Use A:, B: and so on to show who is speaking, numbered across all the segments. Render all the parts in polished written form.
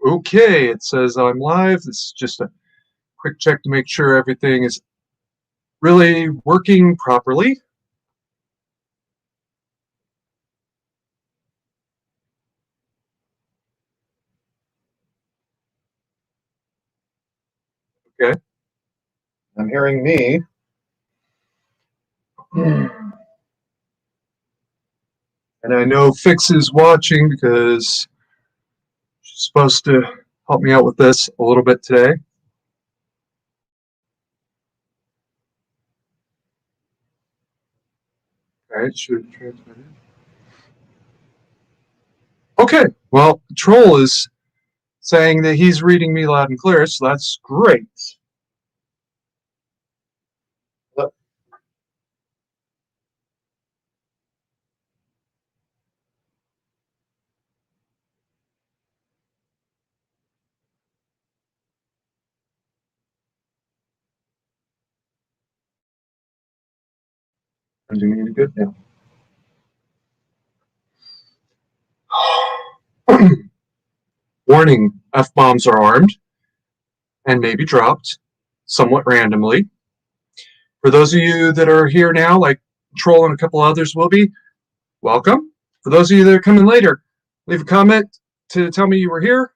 A: Okay, it says I'm live. This is just a quick check to make sure everything is really working properly. Okay, I'm hearing me. And I know Fix is watching because she's supposed to help me out with this a little bit today. All right, should transmit it. Okay, well, Troll is saying that he's reading me loud and clear, so that's great. I'm doing it good now. Warning, F-bombs are armed and may be dropped somewhat randomly. For those of you that are here now, like Troll and a couple others will be, welcome. For those of you that are coming later, leave a comment to tell me you were here.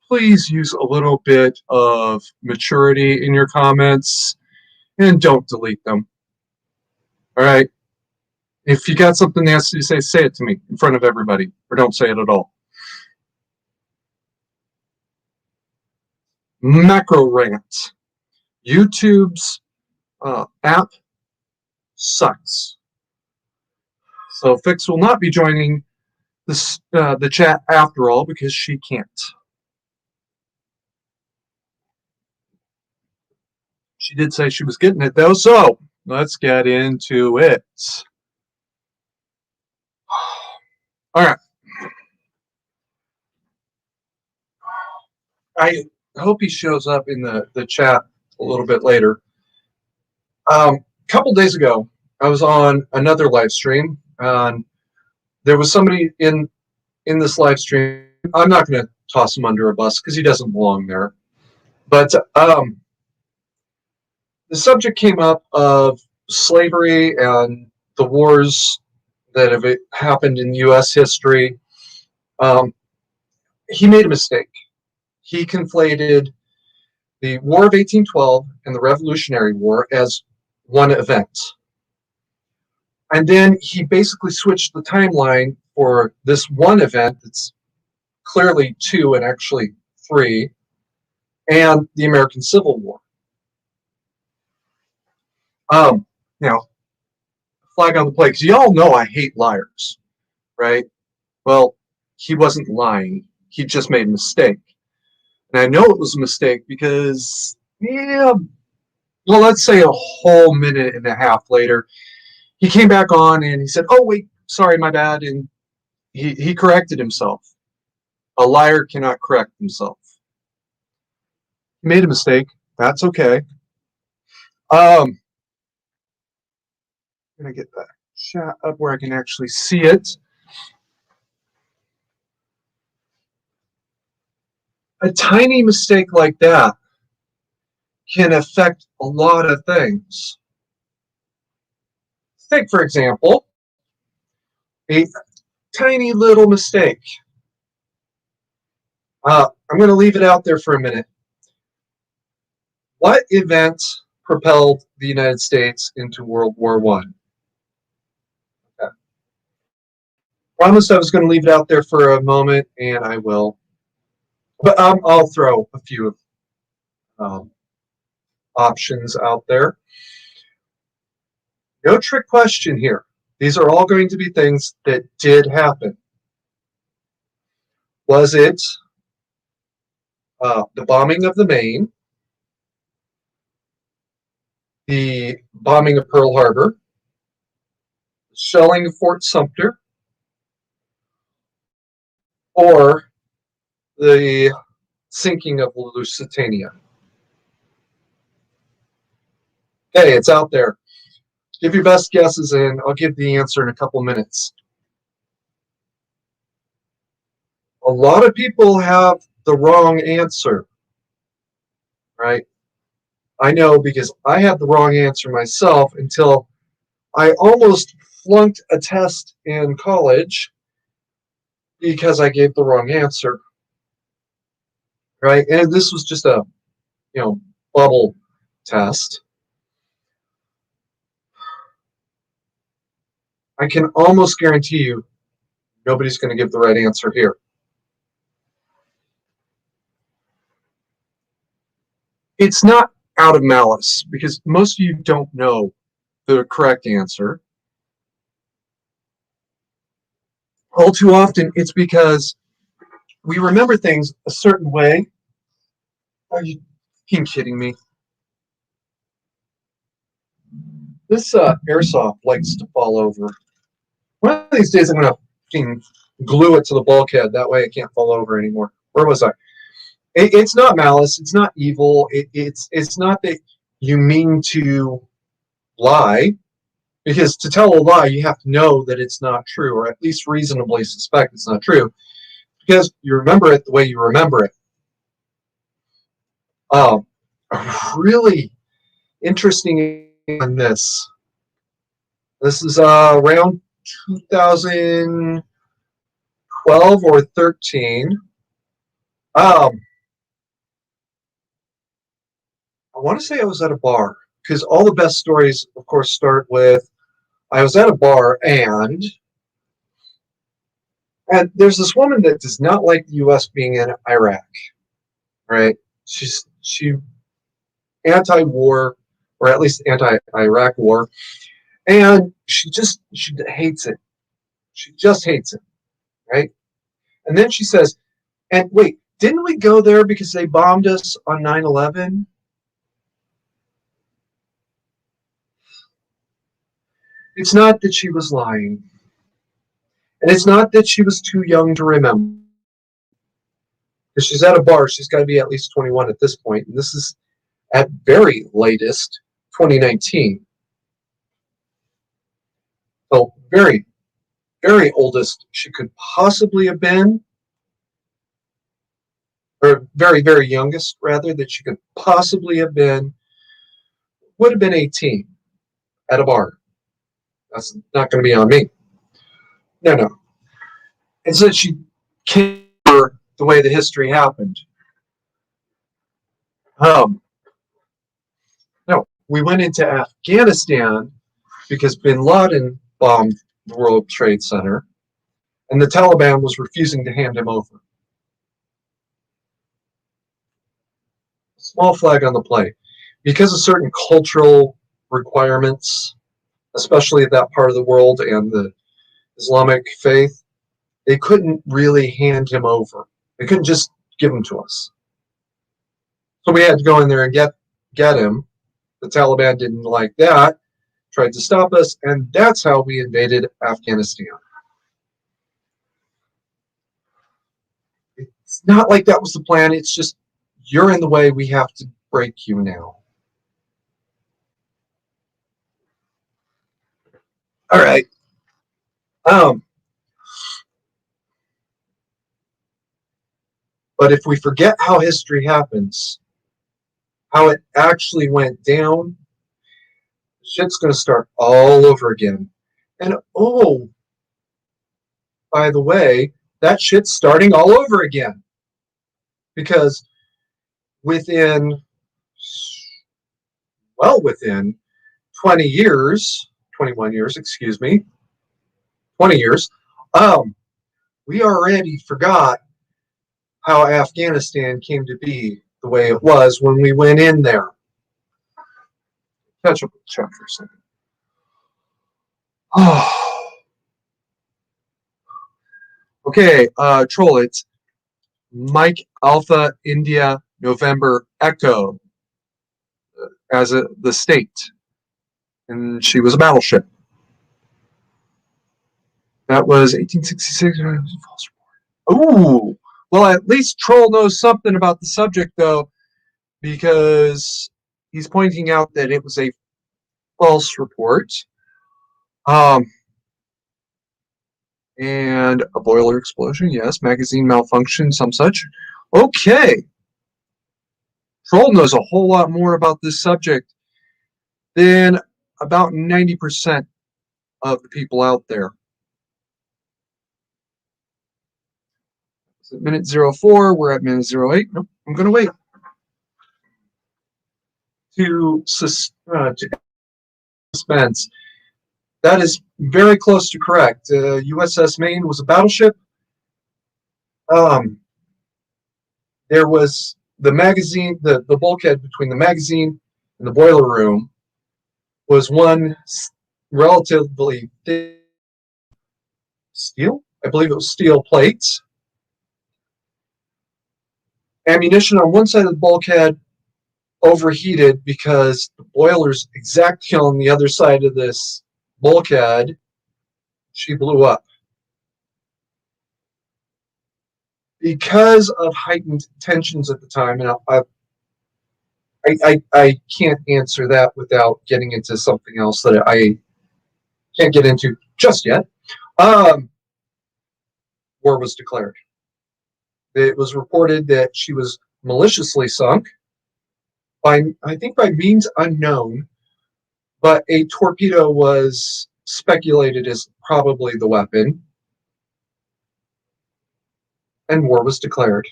A: Please use a little bit of maturity in your comments and don't delete them. All right. If you got something nasty to say it to me in front of everybody, or don't say it at all. Macro rant. YouTube's app sucks. So Fix will not be joining this the chat after all because she can't. She did say she was getting it though, so let's get into it. All right. I hope he shows up in the chat a little bit later. A couple days ago, I was on another live stream, and there was somebody in this live stream. I'm not going to toss him under a bus because he doesn't belong there. But the subject came up of slavery and the wars that have happened in U.S. history. He made a mistake. He conflated the War of 1812 and the Revolutionary War as one event. And then he basically switched the timeline for this one event that's clearly two and actually three, and the American Civil War. Flag on the play, because y'all know I hate liars, right? Well, he wasn't lying. He just made a mistake. And I know it was a mistake because, let's say a whole minute and a half later, he came back on and he said, oh, wait, sorry, my bad. And he corrected himself. A liar cannot correct himself. He made a mistake. That's okay. I'm going to get that shot up where I can actually see it. A tiny mistake like that can affect a lot of things. Take, for example, a tiny little mistake. I'm going to leave it out there for a minute. What event propelled the United States into World War I? Okay. Promised I was going to leave it out there for a moment, and I will. But I'll throw a few options out there. No trick question here. These are all going to be things that did happen. Was it the bombing of the Maine, the bombing of Pearl Harbor, shelling of Fort Sumter, or the sinking of Lusitania? Okay, it's out there. Give your best guesses, and I'll give the answer in a couple minutes. A lot of people have the wrong answer, right? I know because I had the wrong answer myself until I almost flunked a test in college because I gave the wrong answer, right? And this was just a, bubble test. I can almost guarantee you nobody's going to give the right answer here. It's not out of malice because most of you don't know the correct answer. All too often, it's because we remember things a certain way. Are you kidding me? This airsoft likes to fall over. One of these days, I'm going to glue it to the bulkhead. That way, it can't fall over anymore. Where was I? It's not malice. It's not evil. It's not that you mean to lie, because to tell a lie, you have to know that it's not true, or at least reasonably suspect it's not true, because you remember it the way you remember it. Really interesting on this. This is around 2012 or 13. I want to say I was at a bar, because all the best stories, of course, start with I was at a bar and there's this woman that does not like the U.S. being in Iraq, right? She anti-war, or at least anti-Iraq war, and she hates it. She just hates it, right? And then she says, "And wait, didn't we go there because they bombed us on 9/11?" It's not that she was lying, and it's not that she was too young to remember. Because she's at a bar, she's got to be at least 21 at this point, and this is at very latest 2019. So very, very oldest she could possibly have been, or very, very youngest rather that she could possibly have been, would have been 18 at a bar. That's not going to be on me. No. And so she can't remember the way the history happened. No, we went into Afghanistan because bin Laden bombed the World Trade Center, and the Taliban was refusing to hand him over. Small flag on the play. Because of certain cultural requirements, especially of that part of the world and the Islamic faith, they couldn't really hand him over. They couldn't just give him to us. So we had to go in there and get him. The Taliban didn't like that, tried to stop us, and that's how we invaded Afghanistan. It's not like that was the plan. It's just, you're in the way. We have to break you now. All right. But if we forget how history happens, how it actually went down, shit's going to start all over again. And oh, by the way, that shit's starting all over again. Because within 20 years, 21 years, excuse me, 20 years, we already forgot how Afghanistan came to be the way it was when we went in there. Catch up with the chat for a second. Okay, Troll, it's Mike Alpha India November Echo as the state. And she was a battleship. That was 1866. False report. Ooh, well, at least Troll knows something about the subject, though, because he's pointing out that it was a false report. And a boiler explosion, yes. Magazine malfunction, some such. Okay. Troll knows a whole lot more about this subject than about 90% of the people out there. So minute 04, we're at minute 08. Nope, I'm going to wait. To suspense. That is very close to correct. USS Maine was a battleship. There was the magazine, the bulkhead between the magazine and the boiler room was one relatively thin steel. I believe it was steel plates. Ammunition on one side of the bulkhead overheated because the boiler's exactly on the other side of this bulkhead. She blew up. Because of heightened tensions at the time, and I can't answer that without getting into something else that I can't get into just yet. War was declared. It was reported that she was maliciously sunk by, I think, by means unknown, but a torpedo was speculated as probably the weapon, and war was declared.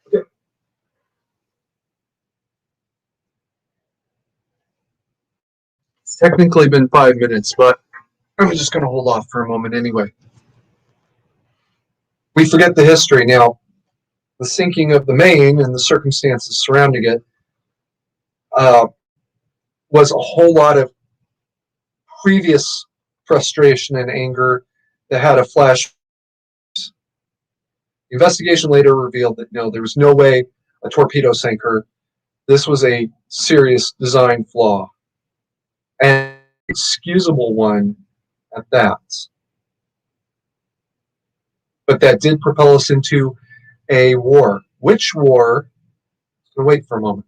A: Okay. It's technically been 5 minutes, but I'm just going to hold off for a moment anyway. We forget the history now. The sinking of the Maine and the circumstances surrounding it was a whole lot of previous frustration and anger that had a flash. The investigation later revealed that no, there was no way a torpedo sank her. This was a serious design flaw, and an excusable one at that. But that did propel us into a war. Which war? So wait for a moment.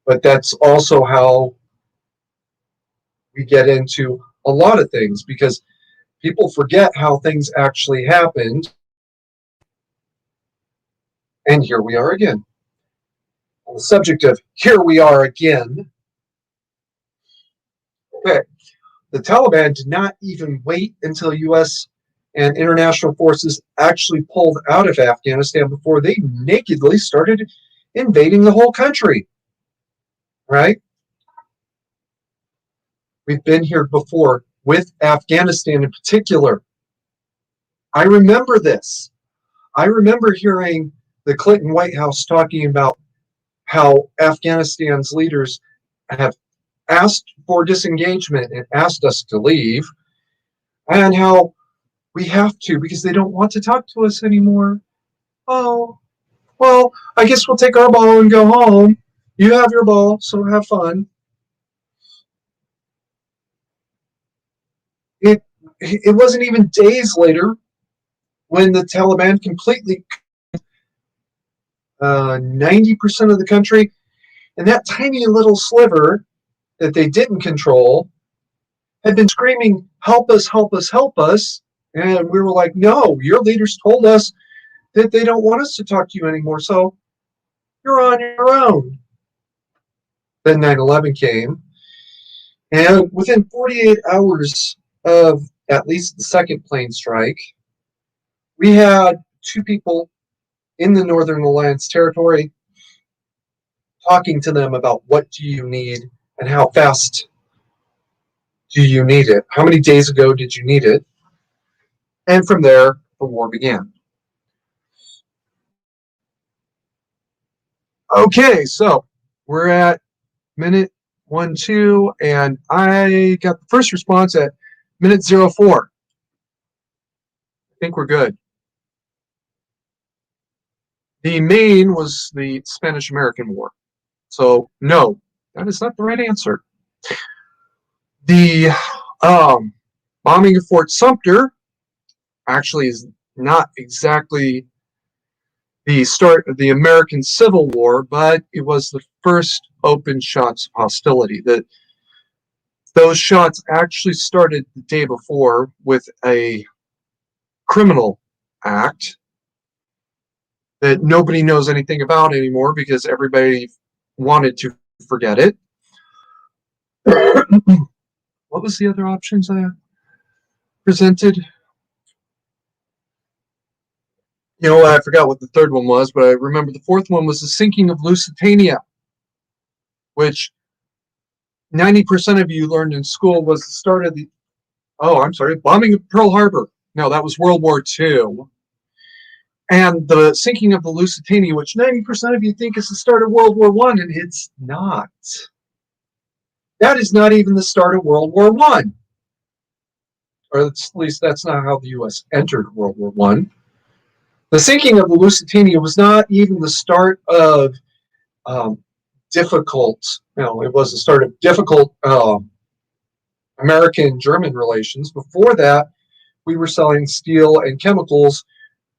A: But that's also how we get into a lot of things, because people forget how things actually happened. And here we are again. On the subject of here we are again. Okay. The Taliban did not even wait until U.S. and international forces actually pulled out of Afghanistan before they nakedly started invading the whole country. Right? We've been here before with Afghanistan in particular. I remember this. I remember hearing the Clinton White House talking about how Afghanistan's leaders have asked for disengagement and asked us to leave, and how we have to because they don't want to talk to us anymore. Oh, well, I guess we'll take our ball and go home. You have your ball, so have fun. It wasn't even days later when the Taliban completely 90% of the country, and that tiny little sliver that they didn't control had been screaming, help us, help us, help us. And we were like, no, your leaders told us that they don't want us to talk to you anymore, so you're on your own. Then 9/11 came, and within 48 hours of at least the second plane strike, we had two people in the Northern Alliance territory talking to them about what do you need and how fast do you need it? How many days ago did you need it? And from there, the war began. Okay, so we're at minute 1-2, and I got the first response at minute 04. I think we're good. The Maine was the Spanish-American War. So, no, that is not the right answer. The bombing of Fort Sumter actually is not exactly the start of the American Civil War, but it was the first open shots of hostility. Those shots actually started the day before with a criminal act that nobody knows anything about anymore because everybody wanted to forget it. What was the other options I presented? You know, I forgot what the third one was, but I remember the fourth one was the sinking of Lusitania, which 90% of you learned in school was the start of the, oh, I'm sorry, bombing of Pearl Harbor. No, that was World War II. And the sinking of the Lusitania, which 90% of you think is the start of World War I, and it's not. That is not even the start of World War I. Or at least that's not how the U.S. entered World War I. The sinking of the Lusitania was not even the start of difficult, it was the start of difficult American-German relations. Before that, we were selling steel and chemicals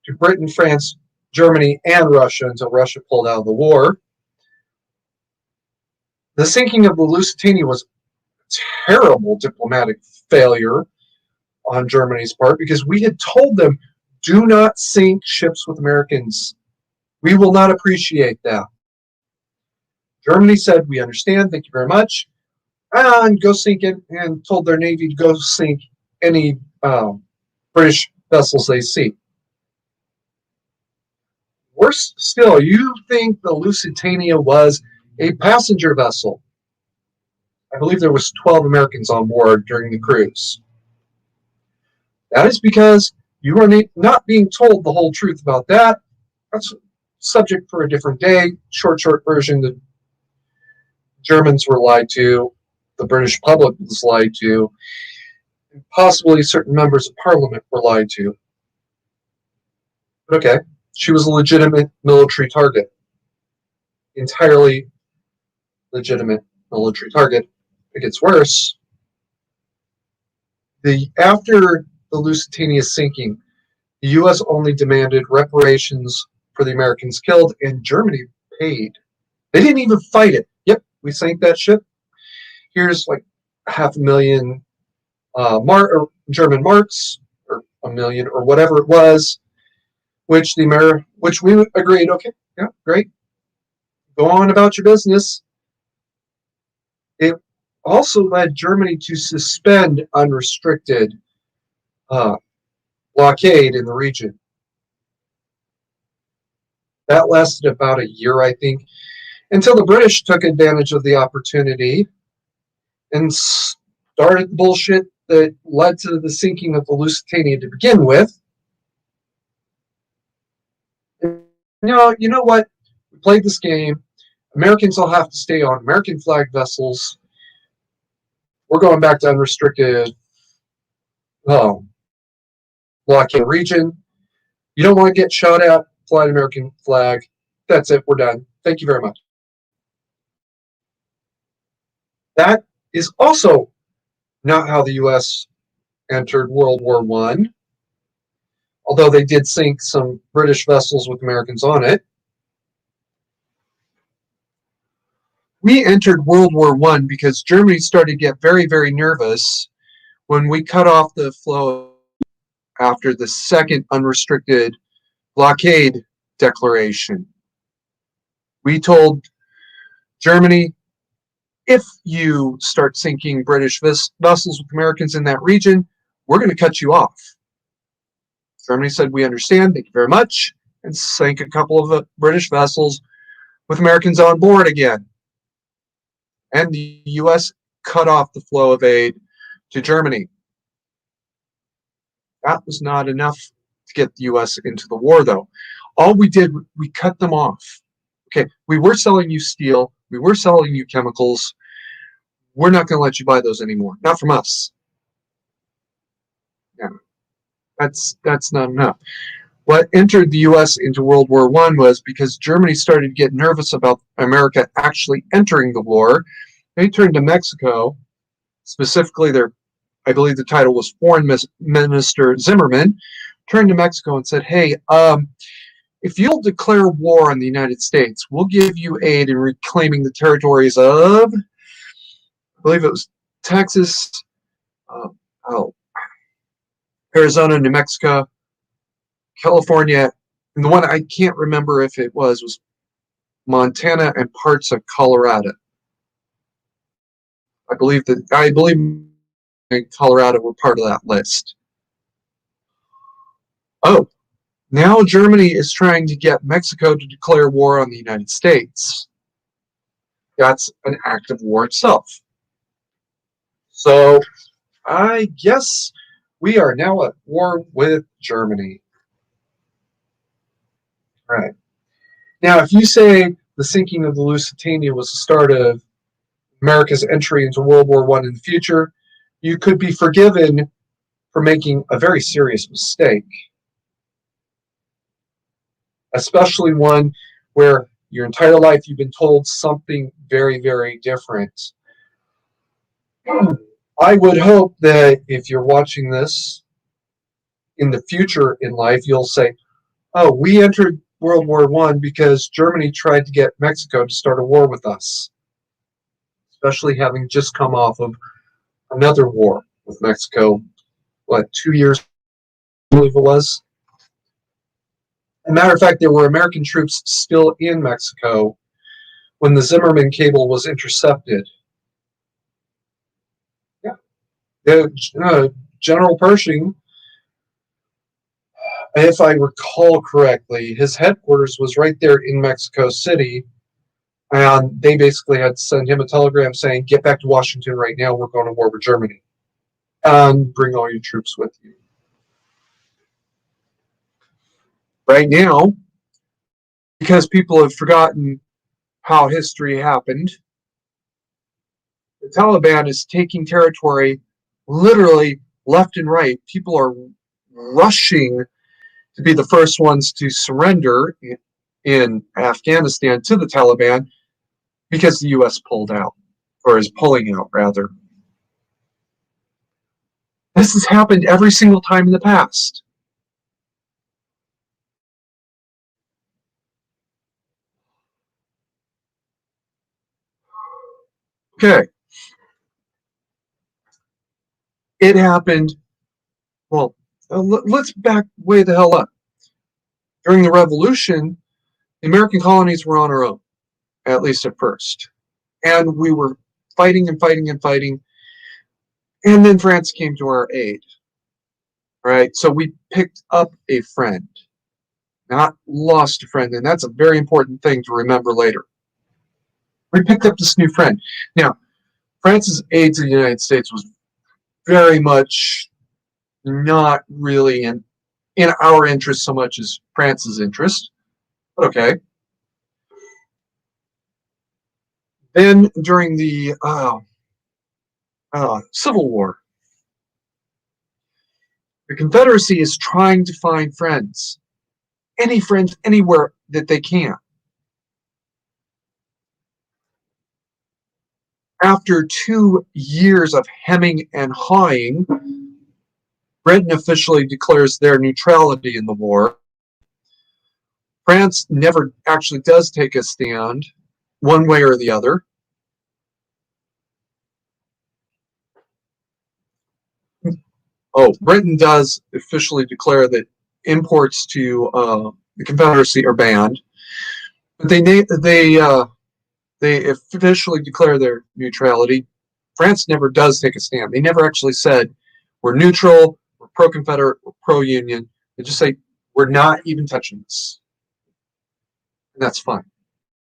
A: to Britain, France, Germany, and Russia until Russia pulled out of the war. The sinking of the Lusitania was a terrible diplomatic failure on Germany's part because we had told them, do not sink ships with Americans. We will not appreciate that. Germany said, we understand, thank you very much, and go sink it, and told their Navy to go sink any British vessels they see. Worse still, you think the Lusitania was a passenger vessel. I believe there was 12 Americans on board during the cruise. That is because you are not being told the whole truth about that. That's subject for a different day. Short version, the Germans were lied to, the British public was lied to, and possibly certain members of parliament were lied to. But okay, she was a legitimate military target. Entirely legitimate military target. It gets worse. After the Lusitania sinking, the U.S. only demanded reparations for the Americans killed, and Germany paid. They didn't even fight it. Yep, we sank that ship. Here's like 500,000 German marks, or a million, or whatever it was, which we agreed. Okay, yeah, great. Go on about your business. It also led Germany to suspend unrestricted blockade in the region. That lasted about a year, I think, until the British took advantage of the opportunity and started the bullshit that led to the sinking of the Lusitania to begin with. You know what? We played this game. Americans will have to stay on American flag vessels. We're going back to unrestricted blockade region. You don't want to get shot at, fly an American flag. That's it. We're done. Thank you very much. That is also not how the U.S. entered World War I, although they did sink some British vessels with Americans on it. We entered World War I because Germany started to get very, very nervous when we cut off the flow after the second unrestricted blockade declaration. We told Germany, if you start sinking British vessels with Americans in that region, we're going to cut you off. Germany said, we understand, thank you very much, and sank a couple of British vessels with Americans on board again. And the U.S. cut off the flow of aid to Germany. That was not enough to get the U.S. into the war, though. All we did, we cut them off. Okay, we were selling you steel, we were selling you chemicals. We're not going to let you buy those anymore. Not from us. Yeah, that's not enough. What entered the U.S. into World War I was because Germany started to get nervous about America actually entering the war. They turned to Mexico, specifically I believe the title was Foreign Minister Zimmerman, turned to Mexico and said, hey, if you'll declare war on the United States, we'll give you aid in reclaiming the territories of, I believe it was Texas, uh, oh, Arizona, New Mexico, California, and the one I can't remember if it was Montana and parts of Colorado. I believe Colorado were part of that list. Oh, now Germany is trying to get Mexico to declare war on the United States. That's an act of war itself. So I guess we are now at war with Germany. All right. Now, if you say the sinking of the Lusitania was the start of America's entry into World War I in the future, you could be forgiven for making a very serious mistake, especially one where your entire life you've been told something very, very different. I would hope that if you're watching this in the future in life, you'll say, oh, we entered World War I because Germany tried to get Mexico to start a war with us, especially having just come off of another war with Mexico, 2 years, I believe it was. As a matter of fact, there were American troops still in Mexico when the Zimmerman cable was intercepted. General Pershing, if I recall correctly, his headquarters was right there in Mexico City, and they basically had to send him a telegram saying, get back to Washington right now, we're going to war with Germany, and bring all your troops with you. Right now, because people have forgotten how history happened, the Taliban is taking territory literally left and right. People are rushing to be the first ones to surrender in Afghanistan to the Taliban because the U.S. pulled out, or is pulling out, rather. This has happened every single time in the past. Okay. It happened, well, let's back way the hell up. During the Revolution, the American colonies were on our own, at least at first. And we were fighting and fighting and fighting. And then France came to our aid. Right? So we picked up a friend, not lost a friend. And that's a very important thing to remember later. We picked up this new friend. Now, France's aid to the United States was very much not really in our interest so much as France's interest. But okay. Then during the Civil War, the Confederacy is trying to find friends, any friends anywhere that they can. After 2 years of hemming and hawing, Britain officially declares their neutrality in the war. France never actually does take a stand, one way or the other. Oh, Britain does officially declare that imports to the Confederacy are banned, but they officially declare their neutrality. France never does take a stand. They never actually said we're neutral, we're pro-Confederate, we're pro-Union. They just say we're not even touching this, and that's fine.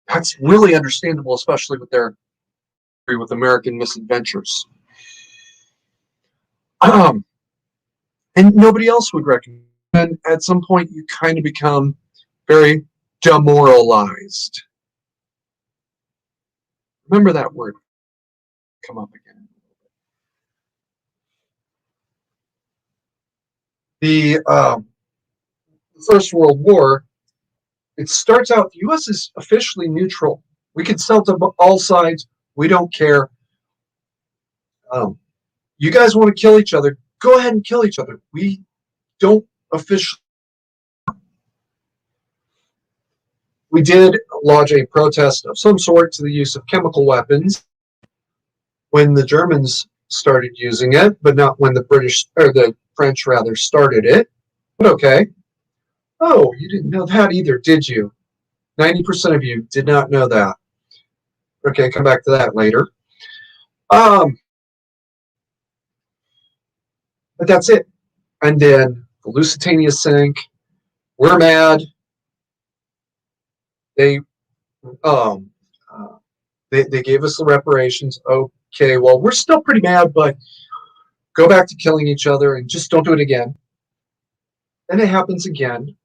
A: That's really understandable, especially with American misadventures. And nobody else would recognize. And at some point, you kind of become very demoralized. Remember that word. Come up again. The First World War, it starts out, the U.S. is officially neutral. We can sell to all sides. We don't care. You guys want to kill each other, go ahead and kill each other. We don't officially. We did lodge a protest of some sort to the use of chemical weapons when the Germans started using it, but not when the British, or the French rather, started it. But okay. Oh, you didn't know that either, did you? 90% of you did not know that. Okay, come back to that later. But that's it. And then the Lusitania sank. We're mad. They um they gave us the reparations. Okay, well, we're still pretty mad, but go back to killing each other and just don't do it again. Then it happens again.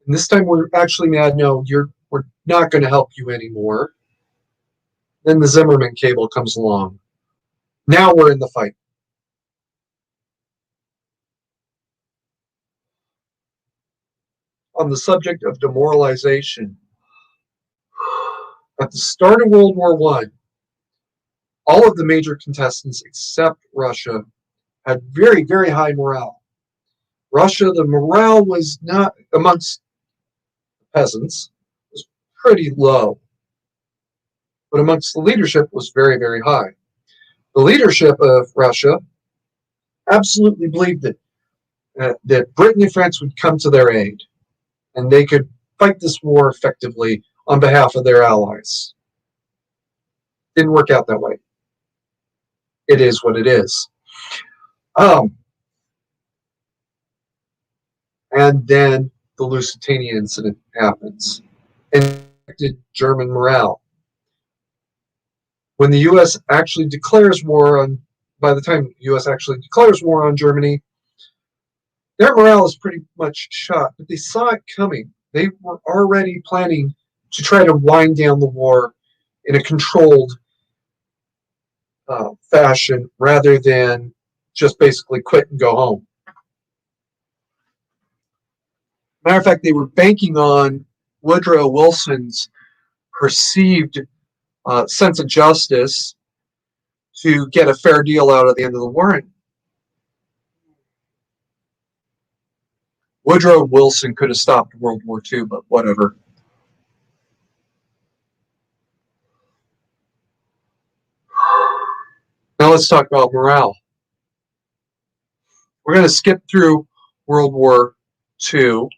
A: And this time we're actually mad. No, we're not going to help you anymore. Then the Zimmerman cable comes along. Now we're in the fight. On the subject of demoralization, at the start of World War I, all of the major contestants except Russia had very, very high morale. Russia, the morale was not amongst the peasants, was pretty low, but amongst the leadership was very, very high. The leadership of Russia absolutely believed that Britain and France would come to their aid, and they could fight this war effectively on behalf of their allies. Didn't work out that way. It is what it is. And then the Lusitania incident happens and affected German morale. When the U.S. actually declares war on, by the time the U.S. actually declares war on Germany, their morale is pretty much shot, but they saw it coming. They were already planning to try to wind down the war in a controlled fashion rather than just basically quit and go home. Matter of fact, they were banking on Woodrow Wilson's perceived sense of justice to get a fair deal out at the end of the war. Woodrow Wilson could have stopped World War II, but whatever. Now let's talk about morale. We're going to skip through World War II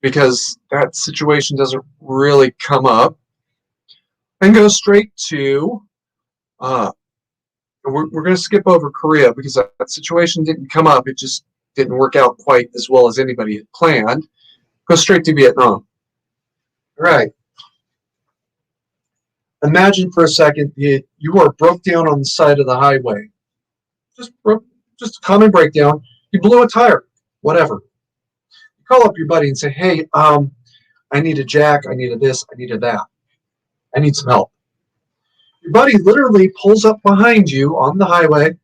A: because that situation doesn't really come up, and go straight to we're going to skip over Korea because that situation didn't come up. It just didn't work out quite as well as anybody had planned. Go straight to Vietnam. All right. Imagine for a second you are broke down on the side of the highway. Just a common breakdown. You blew a tire, whatever. You call up your buddy and say, hey, I need a jack, I need a this, I need a that. I need some help. Your buddy literally pulls up behind you on the highway,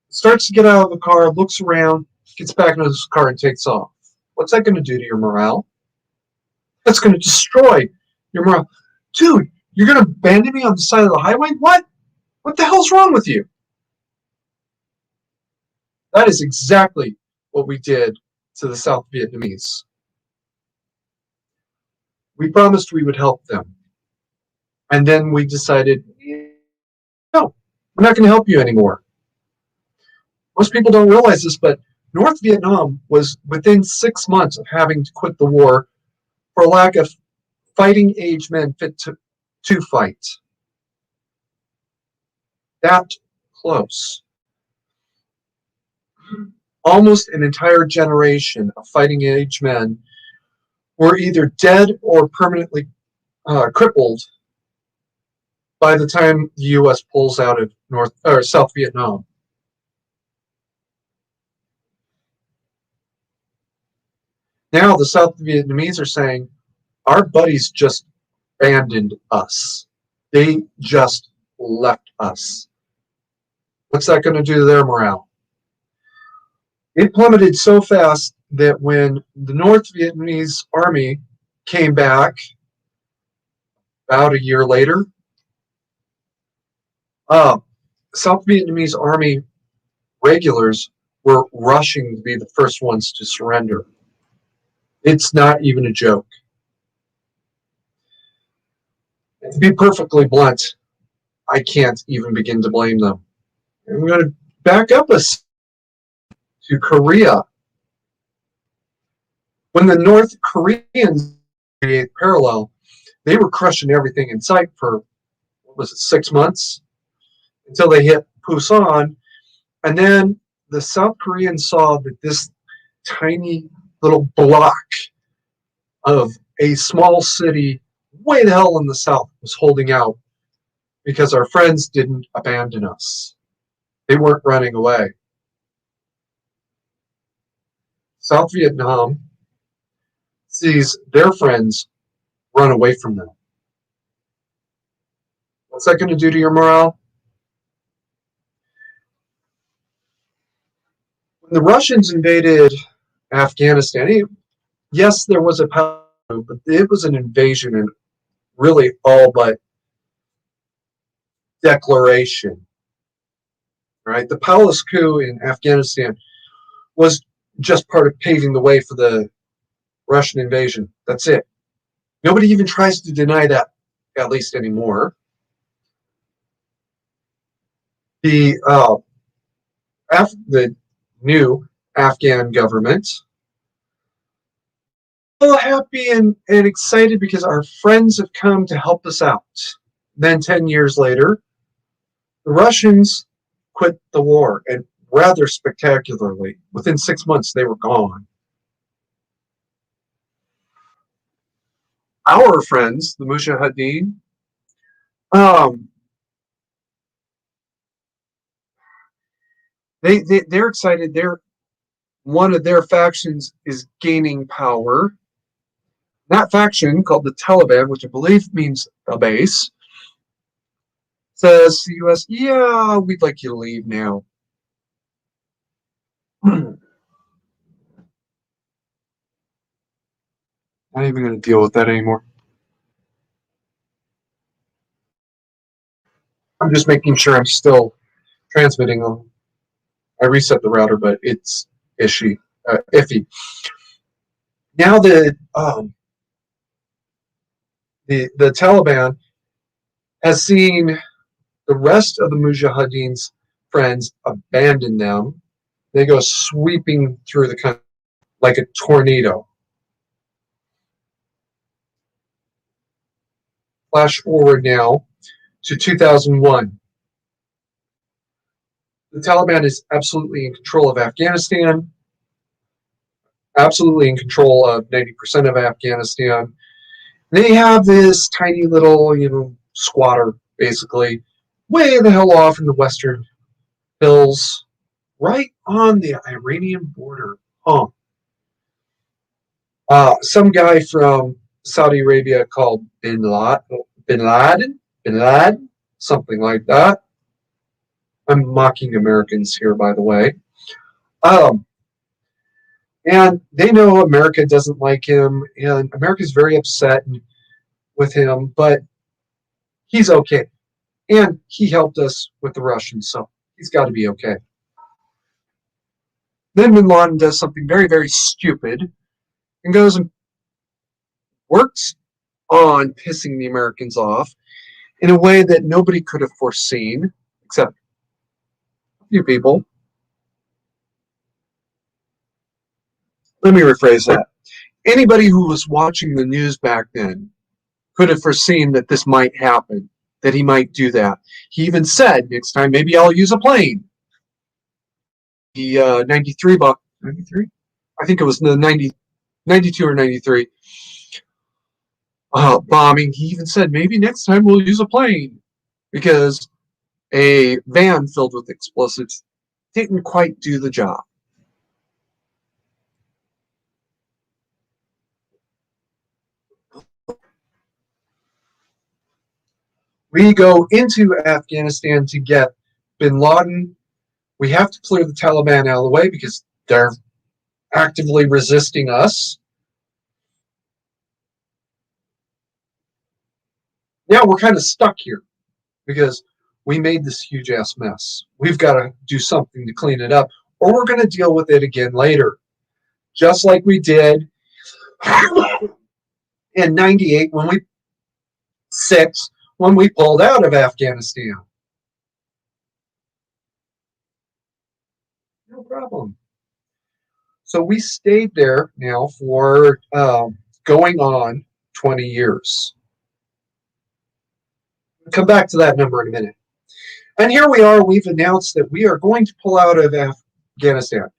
A: starts to get out of the car, looks around, gets back into his car and takes off. What's that going to do to your morale? That's going to destroy your morale. Dude, you're going to abandon me on the side of the highway? What? What the hell's wrong with you? That is exactly what we did to the South Vietnamese. We promised we would help them. And then we decided, no, we're not going to help you anymore. Most people don't realize this, but North Vietnam was within 6 months of having to quit the war for lack of fighting age men fit to fight. That close. Almost an entire generation of fighting age men were either dead or permanently crippled by the time the U.S. pulls out of South Vietnam. Now the South Vietnamese are saying, our buddies just abandoned us. They just left us. What's that going to do to their morale? It plummeted so fast that when the North Vietnamese army came back about a year later, South Vietnamese army regulars were rushing to be the first ones to surrender. It's not even a joke. To be perfectly blunt, I can't even begin to blame them. And we're going to back up to Korea. When the North Koreans create parallel, they were crushing everything in sight for, what was it, 6 months until they hit Busan. And then the South Koreans saw that this tiny little block of a small city way the hell in the south was holding out because our friends didn't abandon us. They weren't running away. South Vietnam sees their friends run away from them. What's that going to do to your morale? When the Russians invaded Afghanistan, yes, there was a power move, but it was an invasion and really all but declaration. Right? The palace coup in Afghanistan was just part of paving the way for the Russian invasion. That's it. Nobody even tries to deny that, at least anymore. The new Afghan government all happy and excited because our friends have come to help us out. Then 10 years later, the Russians quit the war, and rather spectacularly. Within 6 months, they were gone. Our friends, the Mujahideen, they're excited. One of their factions is gaining power. That faction, called the Taliban, which I believe means the base, says to the U.S., yeah, we'd like you to leave now. Not even going to deal with that anymore. I'm just making sure I'm still transmitting. I reset the router, but it's iffy. Now the Taliban has seen the rest of the Mujahideen's friends abandon them. They go sweeping through the country like a tornado. Flash forward now to 2001. The Taliban is absolutely in control of Afghanistan, absolutely in control of 90% of Afghanistan. They have this tiny little, squatter, basically, way the hell off in the western hills, right on the Iranian border. Some guy from Saudi Arabia called Bin Laden, something like that. I'm mocking Americans here, by the way. And they know America doesn't like him, and America's very upset with him, but he's okay. And he helped us with the Russians, so he's got to be okay. Then Bin Laden does something very, very stupid and goes and works on pissing the Americans off in a way that nobody could have foreseen, except a few people. Let me rephrase that. Anybody who was watching the news back then could have foreseen that this might happen, that he might do that. He even said, next time, maybe I'll use a plane. The 93 93? I think it was the 92 or 93 bombing. He even said, maybe next time we'll use a plane because a van filled with explosives didn't quite do the job. We go into Afghanistan to get bin Laden. We have to clear the Taliban out of the way because they're actively resisting us. Now we're kind of stuck here because we made this huge ass mess. We've got to do something to clean it up, or we're going to deal with it again later. Just like we did in 98 when we when we pulled out of Afghanistan. No problem. So we stayed there now for going on 20 years. We'll come back to that number in a minute. And here we are, we've announced that we are going to pull out of Afghanistan.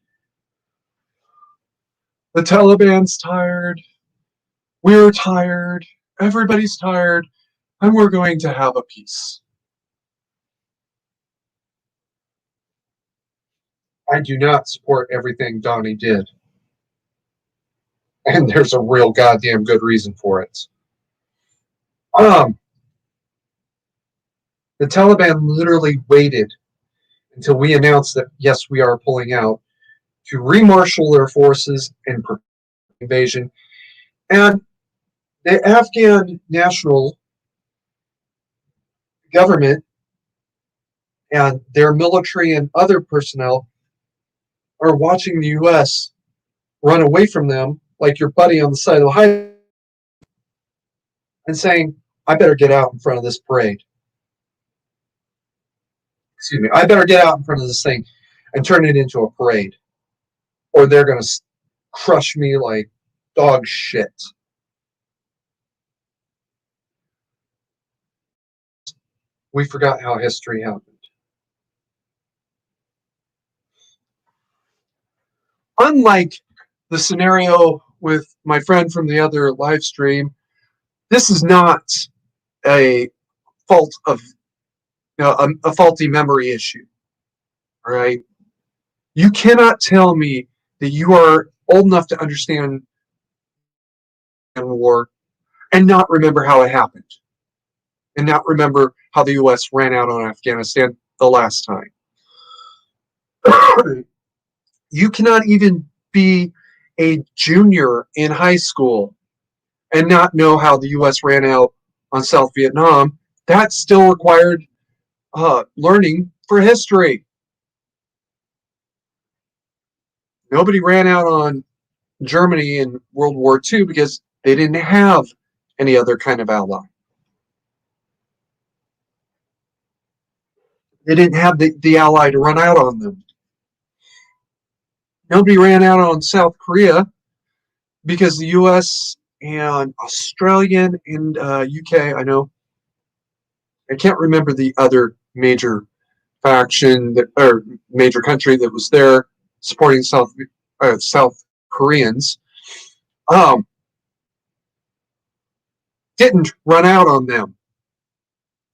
A: The Taliban's tired, we're tired, everybody's tired, and we're going to have a peace. I do not support everything Donnie did. And there's a real goddamn good reason for it. The Taliban literally waited until we announced that, yes, we are pulling out, to remarshal their forces and prevent invasion. And the Afghan national government and their military and other personnel are watching the U.S. run away from them like your buddy on the side of the highway and saying, I better get out in front of this parade. Excuse me, I better get out in front of this thing and turn it into a parade, or they're going to crush me like dog shit. We forgot how history happened. Unlike the scenario with my friend from the other live stream, this is not a fault of a faulty memory issue. All right, you cannot tell me that you are old enough to understand war and not remember how it happened, and not remember how the U.S. ran out on Afghanistan the last time. You cannot even be a junior in high school and not know how the U.S. ran out on South Vietnam. That still required learning for history. Nobody ran out on Germany in World War II because they didn't have any other kind of ally. They didn't have the ally to run out on them. Nobody ran out on South Korea because the U.S. and Australian and UK, I know, I can't remember the other major faction or major country that was there supporting South Koreans, didn't run out on them.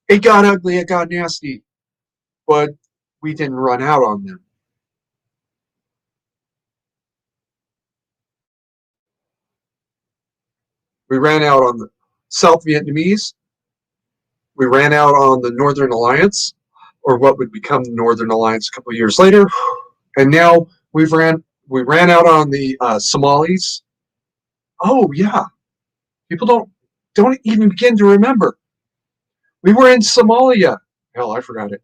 A: It got ugly, it got nasty, but we didn't run out on them. We ran out on the South Vietnamese. We ran out on the Northern Alliance, or what would become the Northern Alliance a couple of years later. And now we ran out on the Somalis. Oh yeah, people don't even begin to remember. We were in Somalia. Hell, I forgot it.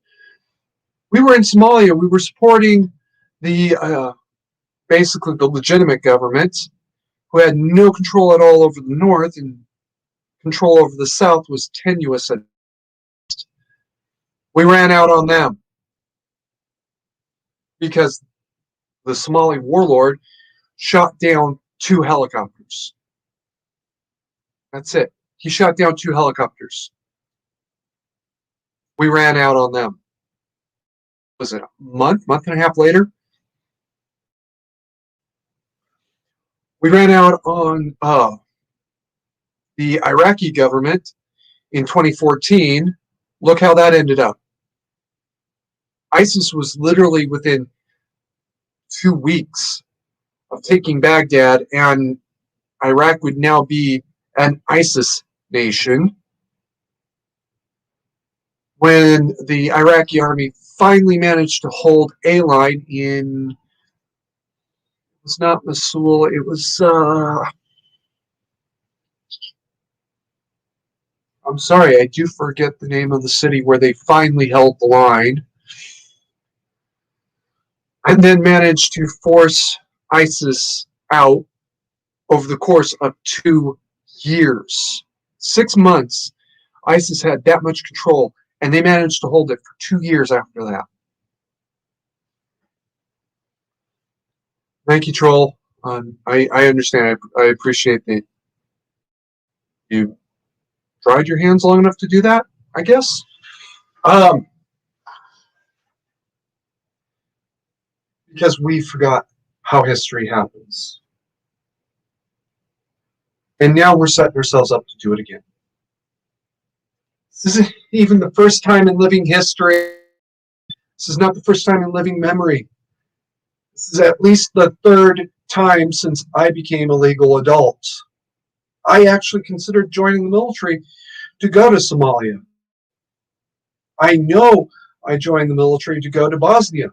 A: We were in Somalia. We were supporting the basically the legitimate government, who had no control at all over the north, and control over the south was tenuous. We ran out on them because the Somali warlord shot down 2 helicopters. That's it. He shot down 2 helicopters. We ran out on them. Was it a month and a half later? We ran out on the Iraqi government in 2014. Look how that ended up. ISIS was literally within 2 weeks of taking Baghdad, and Iraq would now be an ISIS nation. When the Iraqi army finally managed to hold a line in, it was not Mosul, it was, I'm sorry, I do forget the name of the city where they finally held the line, and then managed to force ISIS out over the course of 2 years. 6 months ISIS had that much control, and they managed to hold it for 2 years after that. Thank you, Troll. I understand. I appreciate that you dried your hands long enough to do that, I guess. Because we forgot how history happens. And now we're setting ourselves up to do it again. This isn't even the first time in living history. This is not the first time in living memory. This is at least the third time since I became a legal adult. I actually considered joining the military to go to Somalia. I know I joined the military to go to Bosnia.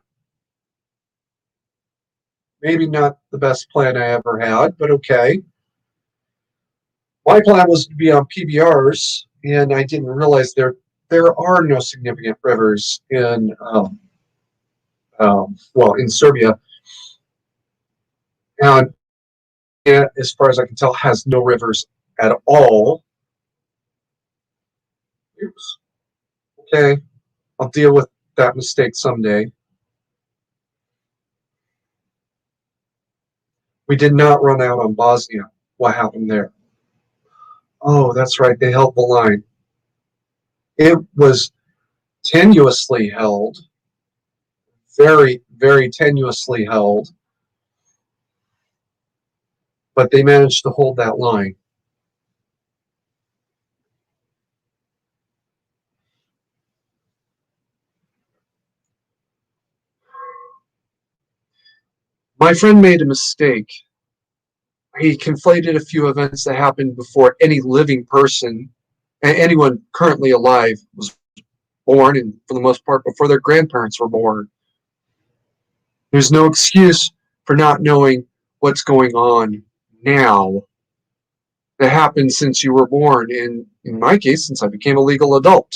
A: Maybe not the best plan I ever had, but okay. My plan was to be on PBRs, and I didn't realize there are no significant rivers in in Serbia, and as far as I can tell, has no rivers at all. Oops. Okay, I'll deal with that mistake someday. We did not run out on Bosnia. What happened there? Oh, that's right. They held the line. It was tenuously held, very, very tenuously held, but they managed to hold that line. My friend made a mistake. He conflated a few events that happened before any living person, anyone currently alive, was born, and for the most part, before their grandparents were born. There's no excuse for not knowing what's going on now that happened since you were born. And in my case, since I became a legal adult,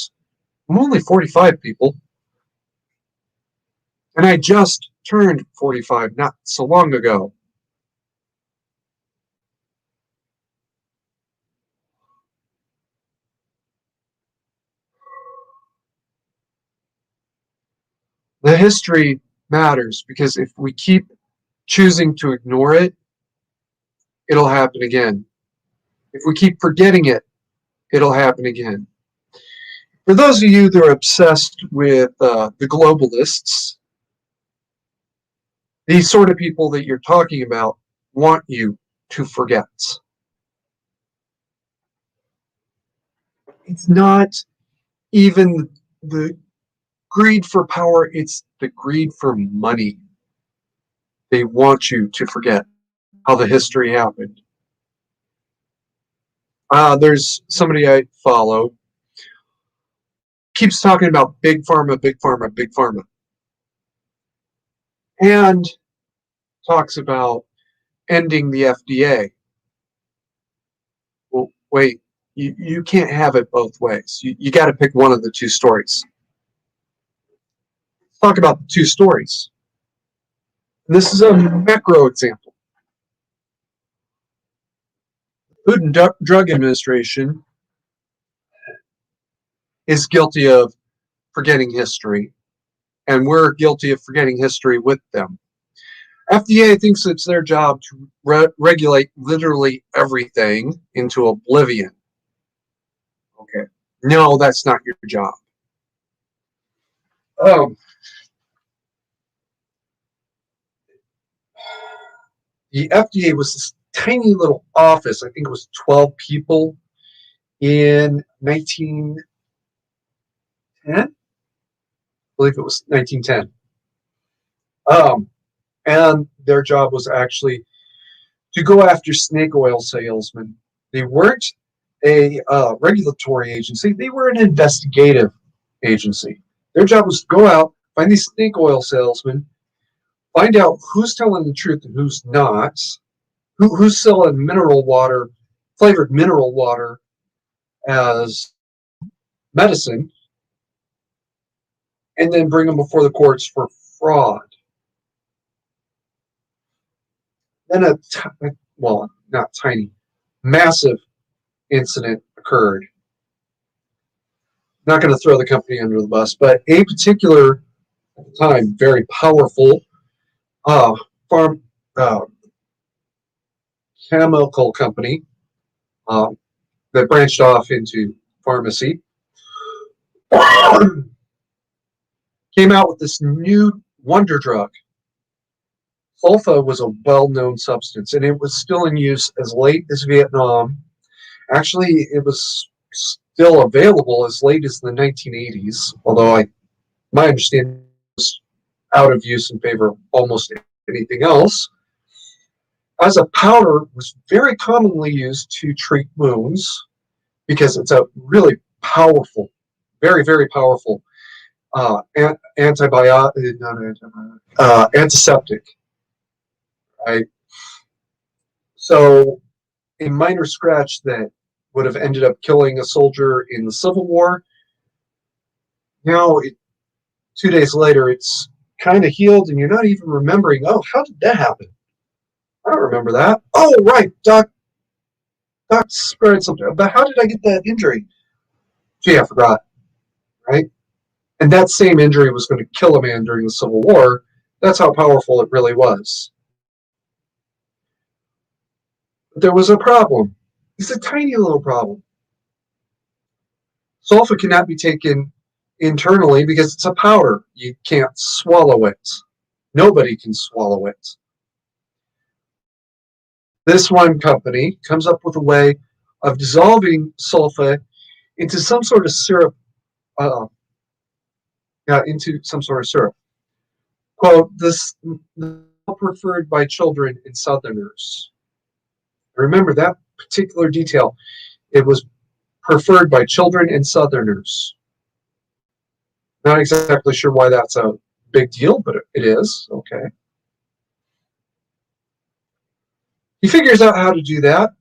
A: I'm only 45, people. And I just turned 45 not so long ago. The history matters because if we keep choosing to ignore it, it'll happen again. If we keep forgetting it, it'll happen again. For those of you that are obsessed with the globalists, these sort of people that you're talking about want you to forget. It's not even the greed for power, it's the greed for money. They want you to forget how the history happened. There's somebody I follow, keeps talking about big pharma, big pharma, big pharma. And talks about ending the FDA. Well, wait, you can't have it both ways. You got to pick one of the two stories. Let's talk about the two stories. This is a macro example. Food and Drug Administration is guilty of forgetting history, and we're guilty of forgetting history with them. FDA thinks it's their job to regulate literally everything into oblivion. Okay. No, that's not your job. The FDA was this tiny little office. I think it was 12 people in 1910. I believe it was 1910. And their job was actually to go after snake oil salesmen. They weren't a regulatory agency. They were an investigative agency. Their job was to go out, find these snake oil salesmen, find out who's telling the truth and who's not, who's selling mineral water, flavored mineral water as medicine, and then bring them before the courts for fraud. Then not tiny, massive incident occurred. Not going to throw the company under the bus, but a particular, at the time, very powerful farm chemical company uh, that branched off into pharmacy came out with this new wonder drug. Sulfa was a well-known substance, and it was still in use as late as Vietnam. Actually, it was still available as late as the 1980s, although my understanding was out of use in favor of almost anything else. As a powder, was very commonly used to treat wounds because it's a really powerful, very, very powerful antiseptic, right? So a minor scratch that would have ended up killing a soldier in the Civil War, now 2 days later, it's kind of healed, and you're not even remembering, oh, how did that happen? I don't remember that. Oh, right, Doc spread something. But how did I get that injury? Gee, I forgot, right? And that same injury was going to kill a man during the Civil War. That's how powerful it really was. But there was a problem. It's a tiny little problem. Sulfa cannot be taken internally because it's a powder. You can't swallow it. Nobody can swallow it. This one company comes up with a way of dissolving sulfa into some sort of syrup. Into some sort of syrup. Quote, this preferred by children and Southerners. Remember that particular detail. It was preferred by children and Southerners. Not exactly sure why that's a big deal, but it is. Okay. He figures out how to do that,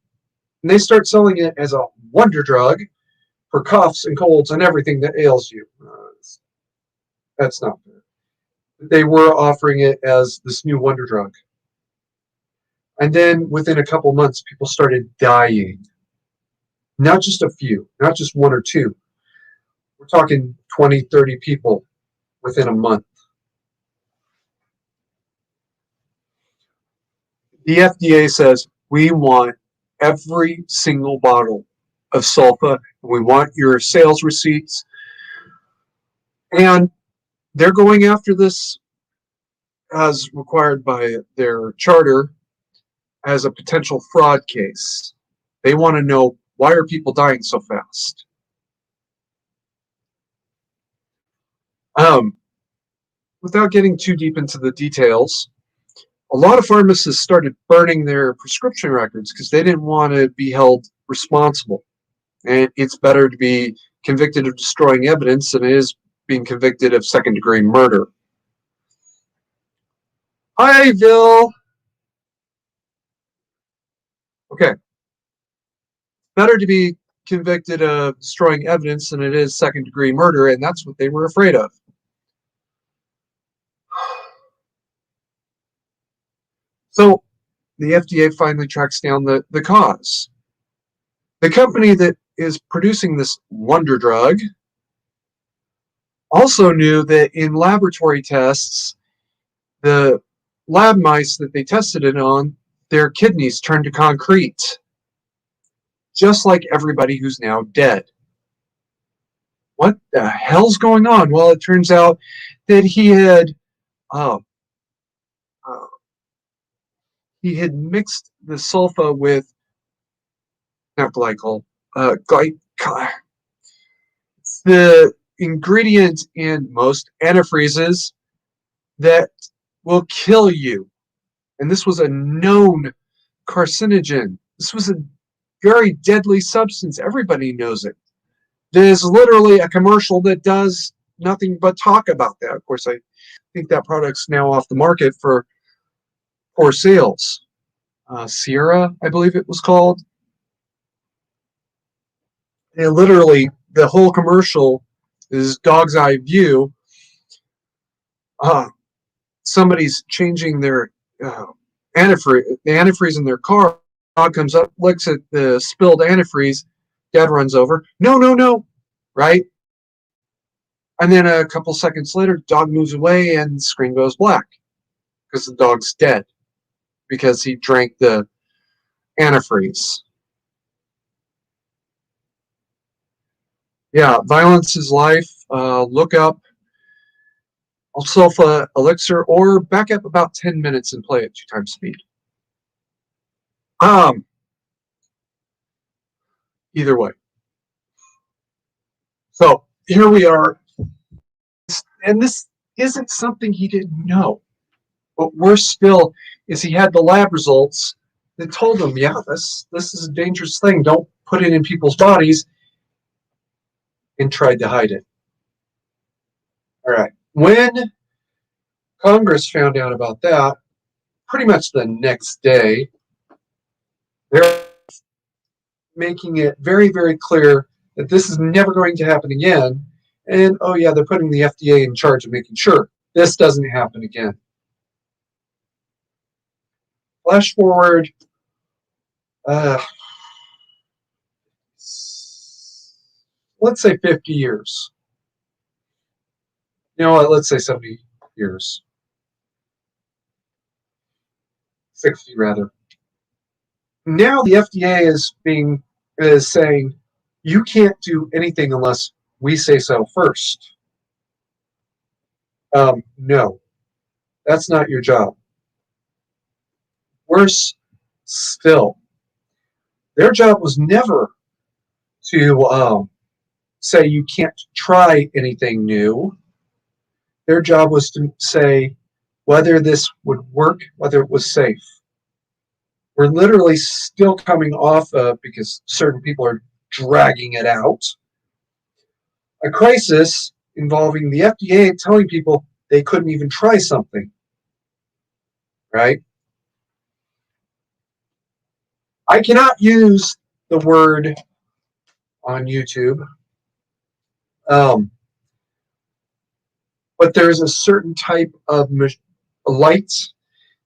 A: and they start selling it as a wonder drug for coughs and colds and everything that ails you. That's not fair. They were offering it as this new wonder drug. And then within a couple months, people started dying. Not just a few, not just one or two. We're talking 20, 30 people within a month. The FDA says, we want every single bottle of sulfa. We want your sales receipts. And they're going after this as required by their charter as a potential fraud case. They want to know, why are people dying so fast? Without getting too deep into the details, a lot of pharmacists started burning their prescription records because they didn't want to be held responsible. And it's better to be convicted of destroying evidence than it is being convicted of second-degree murder. Hi, Bill. Okay. Better to be convicted of destroying evidence than it is second-degree murder, and that's what they were afraid of. So the FDA finally tracks down the cause. The company that is producing this wonder drug also knew that in laboratory tests, the lab mice that they tested it on, their kidneys turned to concrete, just like everybody who's now dead. What the hell's going on? Well, it turns out that he had mixed the sulfa with, not glycol, it's the ingredient in most antifreezes that will kill you. And this was a known carcinogen. This was a very deadly substance. Everybody knows it. There's literally a commercial that does nothing but talk about that. Of course, I think that product's now off the market for poor sales. Sierra, I believe it was called. And literally, the whole commercial is dog's eye view. Somebody's changing their antifreeze, the antifreeze in their car. Dog comes up, looks at the spilled antifreeze. Dad runs over. No, right? And then a couple seconds later, dog moves away and the screen goes black because the dog's dead because he drank the antifreeze. Yeah, violence is life. Look up Alsulfa Elixir or back up about 10 minutes and play at 2x speed. Either way. So here we are. And this isn't something he didn't know. But worse still is he had the lab results that told him, yeah, this is a dangerous thing. Don't put it in people's bodies, and tried to hide it. All right. When Congress found out about that, pretty much the next day, they're making it very, very clear that this is never going to happen again. And, oh, yeah, they're putting the FDA in charge of making sure this doesn't happen again. Flash forward, let's say 50 years. You know what? Let's say 70 years. 60 rather. Now the FDA is saying you can't do anything unless we say so first. No, that's not your job. Worse still, their job was never to say you can't try anything new. Their job was to say whether this would work, whether it was safe. We're literally still coming off of, because certain people are dragging it out, a crisis involving the FDA telling people they couldn't even try something, right? I cannot use the word on YouTube, but there's a certain type of light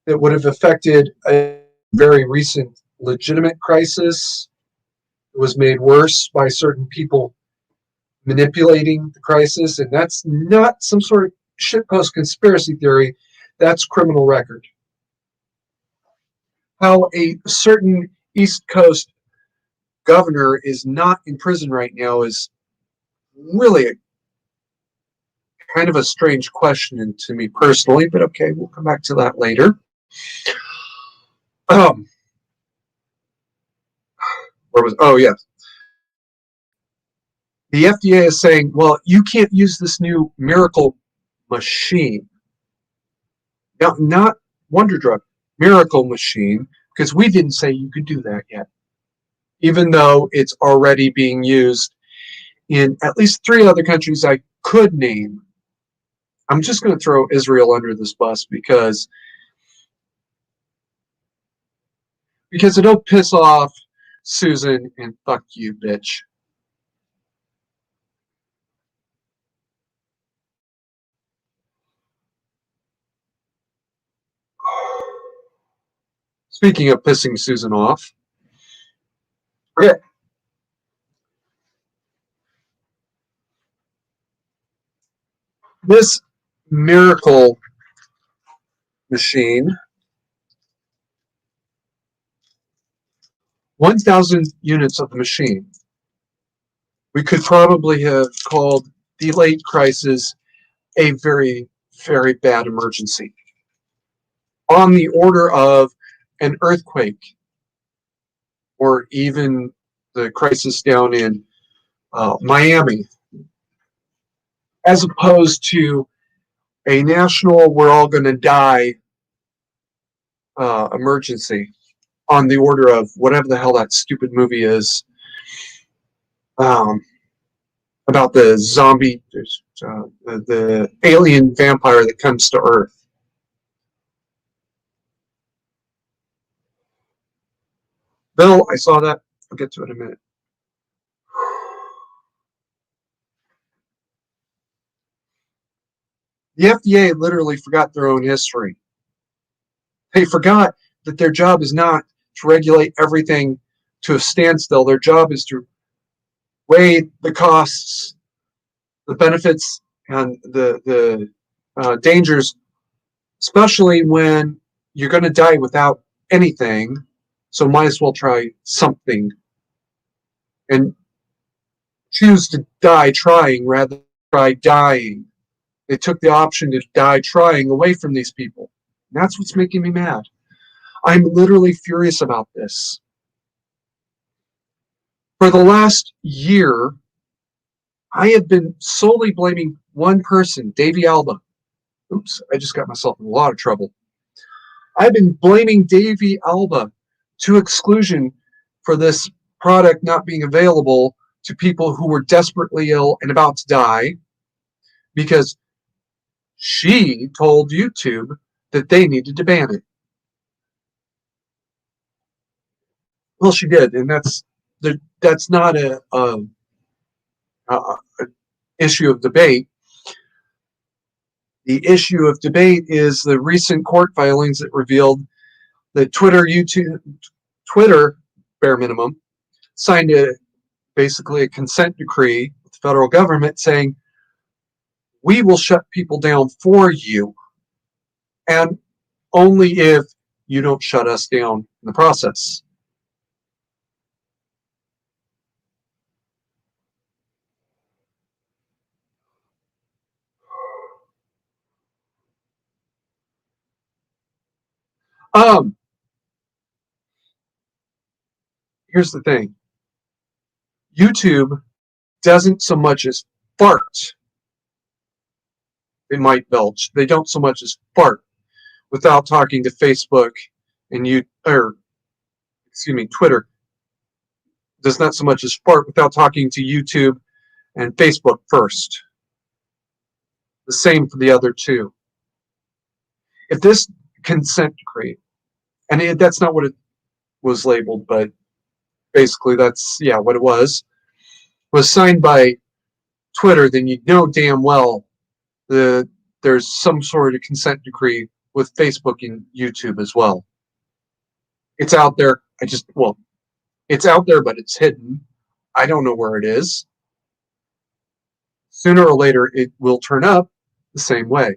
A: that would have affected a very recent legitimate crisis. It was made worse by certain people manipulating the crisis, and that's not some sort of shitpost conspiracy theory. That's criminal record. How a certain East Coast governor is not in prison right now is really kind of a strange question to me personally, but okay, we'll come back to that later. Where was? Oh, yes. The FDA is saying, well, you can't use this new miracle machine. Now, not wonder drug, miracle machine, because we didn't say you could do that yet, even though it's already being used in at least 3 other countries I could name. I'm just going to throw Israel under this bus because it'll piss off Susan and fuck you, bitch. Speaking of pissing Susan off, okay. This miracle machine, 1,000 units of the machine, we could probably have called the late crisis a very, very bad emergency. On the order of an earthquake, or even the crisis down in Miami, as opposed to a national we're all going to die emergency on the order of whatever the hell that stupid movie is about the zombie, the alien vampire that comes to Earth. Bill, I saw that. I'll get to it in a minute. The FDA literally forgot their own history. They forgot that their job is not to regulate everything to a standstill. Their job is to weigh the costs, the benefits, and the dangers, especially when you're going to die without anything. So might as well try something and choose to die trying rather than try dying. They took the option to die trying away from these people. And that's what's making me mad. I'm literally furious about this. For the last year, I have been solely blaming one person, Davey Alba. Oops, I just got myself in a lot of trouble. I've been blaming Davey Alba to exclusion for this product not being available to people who were desperately ill and about to die because she told YouTube that they needed to ban it. Well, she did, and that's not a issue of debate. The issue of debate is the recent court filings that revealed that Twitter, bare minimum, signed basically a consent decree with the federal government saying, we will shut people down for you, and only if you don't shut us down in the process. Um, Here's the thing. YouTube doesn't so much as fart. They might belch. They don't so much as fart without talking to Facebook and Twitter does not so much as fart without talking to YouTube and Facebook first. The same for the other two. If this consent decree, and that's not what it was labeled, but basically that's what it was signed by Twitter, then you know damn well there's some sort of consent decree with Facebook and YouTube as well. It's out there. It's out there, but it's hidden. I don't know where it is. Sooner or later, it will turn up the same way.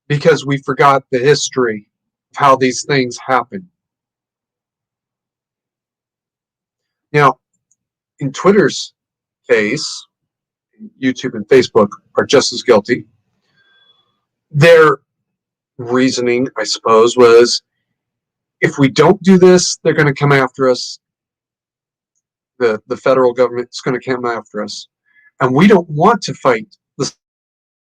A: Because we forgot the history of how these things happen. Now, in Twitter's case, YouTube and Facebook are just as guilty. Their reasoning, I suppose, was if we don't do this, they're going to come after us. The federal government is going to come after us. And we don't want to fight this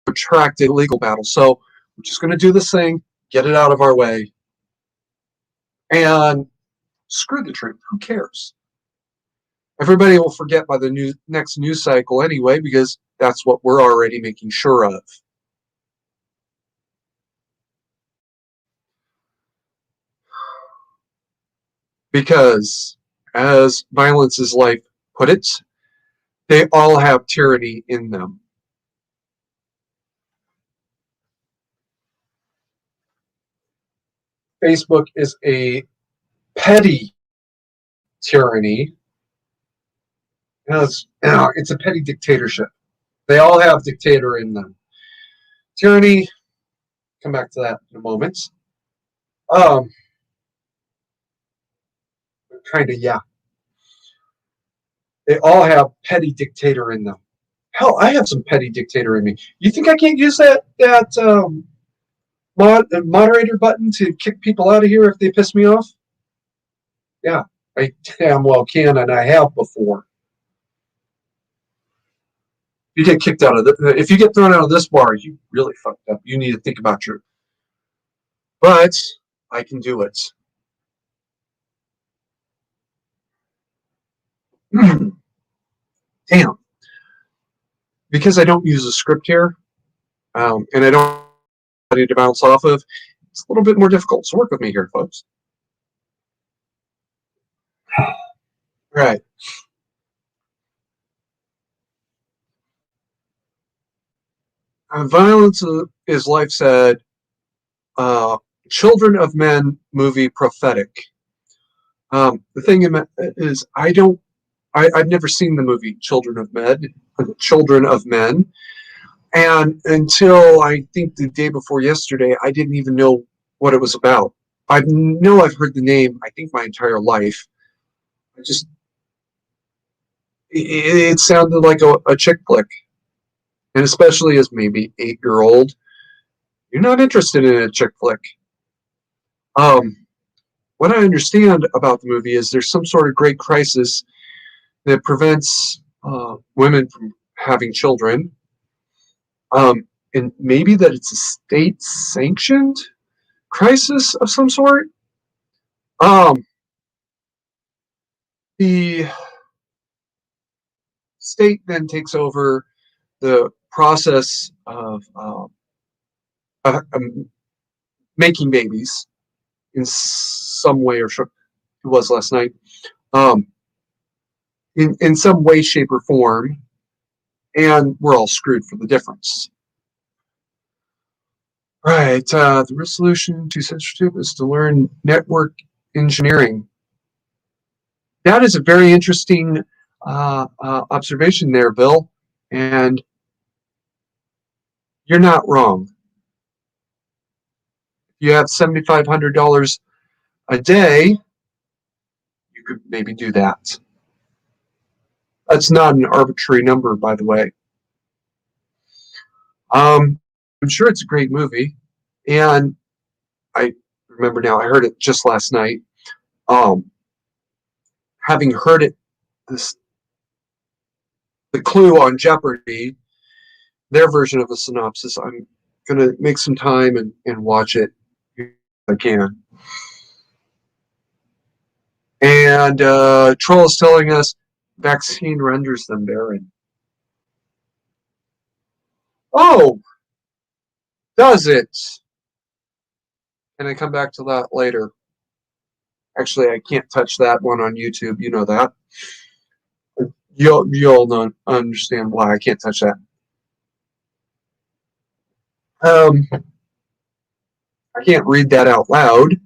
A: protracted legal battle. So we're just going to do this thing, get it out of our way, and screw the truth. Who cares? Everybody will forget by the next news cycle anyway, because that's what we're already making sure of. Because, as Violence is Life put it, they all have tyranny in them. Facebook is a petty tyranny. It's a petty dictatorship. They all have dictator in them. Tyranny, come back to that in a moment. Kind of, yeah. They all have petty dictator in them. Hell, I have some petty dictator in me. You think I can't use that moderator button to kick people out of here if they piss me off? Yeah, I damn well can, and I have before. If you get kicked out of if you get thrown out of this bar, you really fucked up. You need to think about your. But I can do it. Damn. Because I don't use a script here, and I don't have anybody to bounce off of, it's a little bit more difficult. So work with me here, folks. Right. Violence is Life said, Children of Men movie prophetic. The thing is, I've never seen the movie Children of Men, and until I think the day before yesterday, I didn't even know what it was about. I know I've heard the name, I think, my entire life. I just it sounded like a chick flick, and especially as maybe 8-year old, you're not interested in a chick flick. Um, what I understand about the movie is there's some sort of great crisis that prevents women from having children, and maybe that it's a state-sanctioned crisis of some sort. Um, the state then takes over the process of making babies in some way, or it was last night, um, in some way, shape, or form, and we're all screwed for the difference. Right. The resolution to such tube is to learn network engineering. That is a very interesting observation there, Bill, and you're not wrong. If you have $7,500 a day, you could maybe do that. That's not an arbitrary number, by the way. I'm sure it's a great movie, and I remember now. I heard it just last night. Um, Having heard it, the clue on Jeopardy, their version of a synopsis, I'm gonna make some time and watch it if I can. And Troll is telling us vaccine renders them barren. Oh, does it? Can I come back to that later? Actually, I can't touch that one on YouTube. You know that. You'll know, understand why I can't touch that. I can't read that out loud.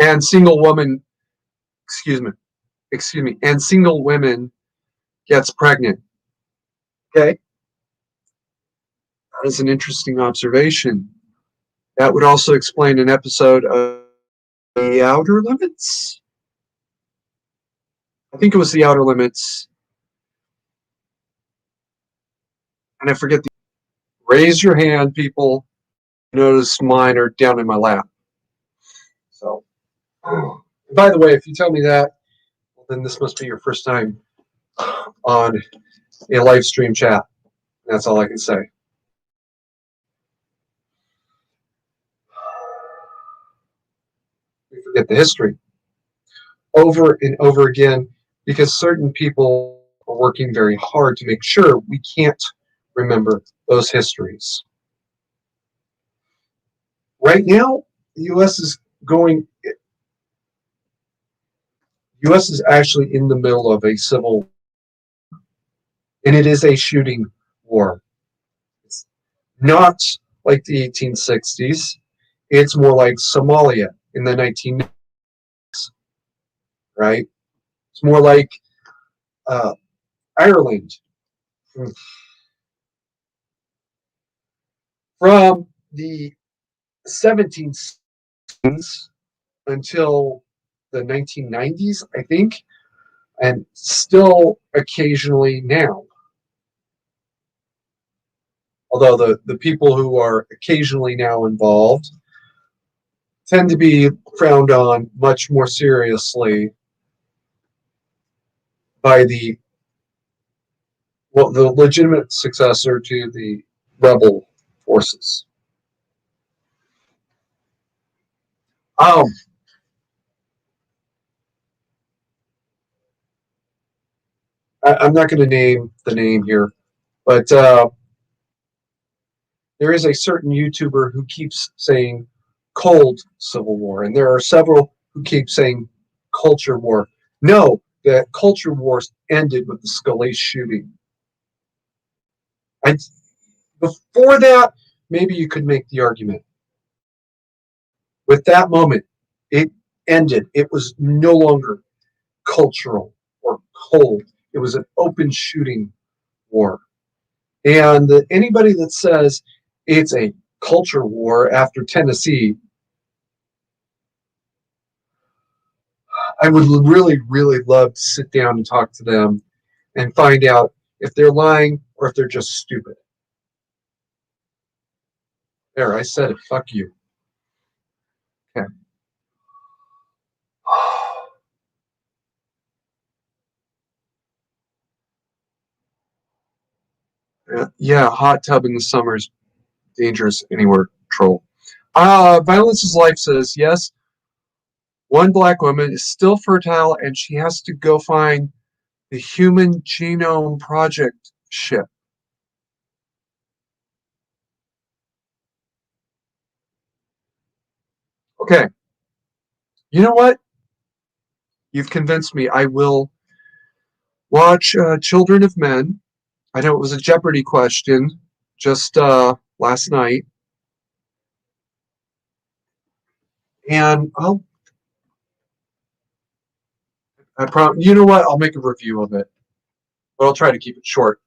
A: And single woman, excuse me, and single women gets pregnant. Okay, that is an interesting observation. That would also explain an episode of The Outer Limits. I think it was The Outer Limits, and I forget the. Raise your hand, people. Notice mine are down in my lap. So, by the way, if you tell me that, well, then this must be your first time on a live stream chat. That's all I can say. We forget the history over and over again because certain people are working very hard to make sure we can't remember those histories. Right now, the U.S. is going. U.S. is actually in the middle of a civil war, and it is a shooting war. It's not like the 1860s. It's more like Somalia in the 1990s, right? It's more like Ireland from the 17th until the 1990s, I think, and still occasionally now. Although the people who are occasionally now involved tend to be frowned on much more seriously by the legitimate successor to the rebel forces. Um, I'm not going to name the name here, but there is a certain YouTuber who keeps saying cold civil war, and there are several who keep saying culture war. No, the culture wars ended with the Scalise shooting. And before that, maybe you could make the argument. With that moment, it ended. It was no longer cultural or cold. It was an open shooting war. And anybody that says it's a culture war after Tennessee, I would really, really love to sit down and talk to them and find out if they're lying or if they're just stupid. There, I said it. Fuck you. Okay. Yeah, hot tub in the summer is dangerous anywhere. Troll. Violence is Life says, yes, one black woman is still fertile and she has to go find the Human Genome Project ship. Okay. You know what? You've convinced me. I will watch Children of Men. I know it was a Jeopardy question just last night. And you know what? I'll make a review of it, but I'll try to keep it short.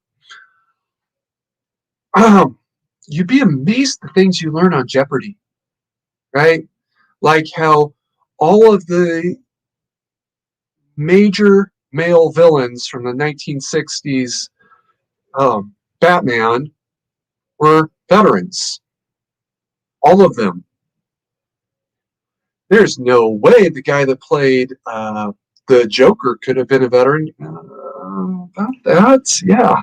A: You'd be amazed the things you learn on Jeopardy, right? Like how all of the major male villains from the 1960s Batman were veterans. All of them. There's no way the guy that played the Joker could have been a veteran. About that, yeah.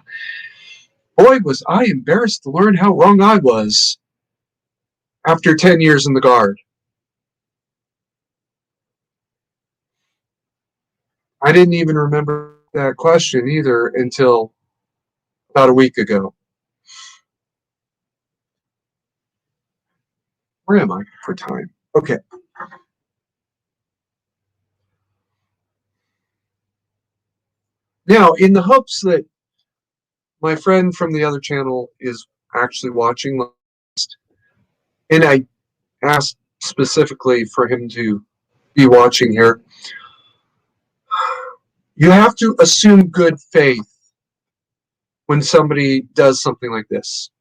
A: Boy, was I embarrassed to learn how wrong I was after 10 years in the Guard. I didn't even remember that question either until about a week ago. Where am I for time? Okay. Now, in the hopes that my friend from the other channel is actually watching, and I asked specifically for him to be watching here, you have to assume good faith when somebody does something like this.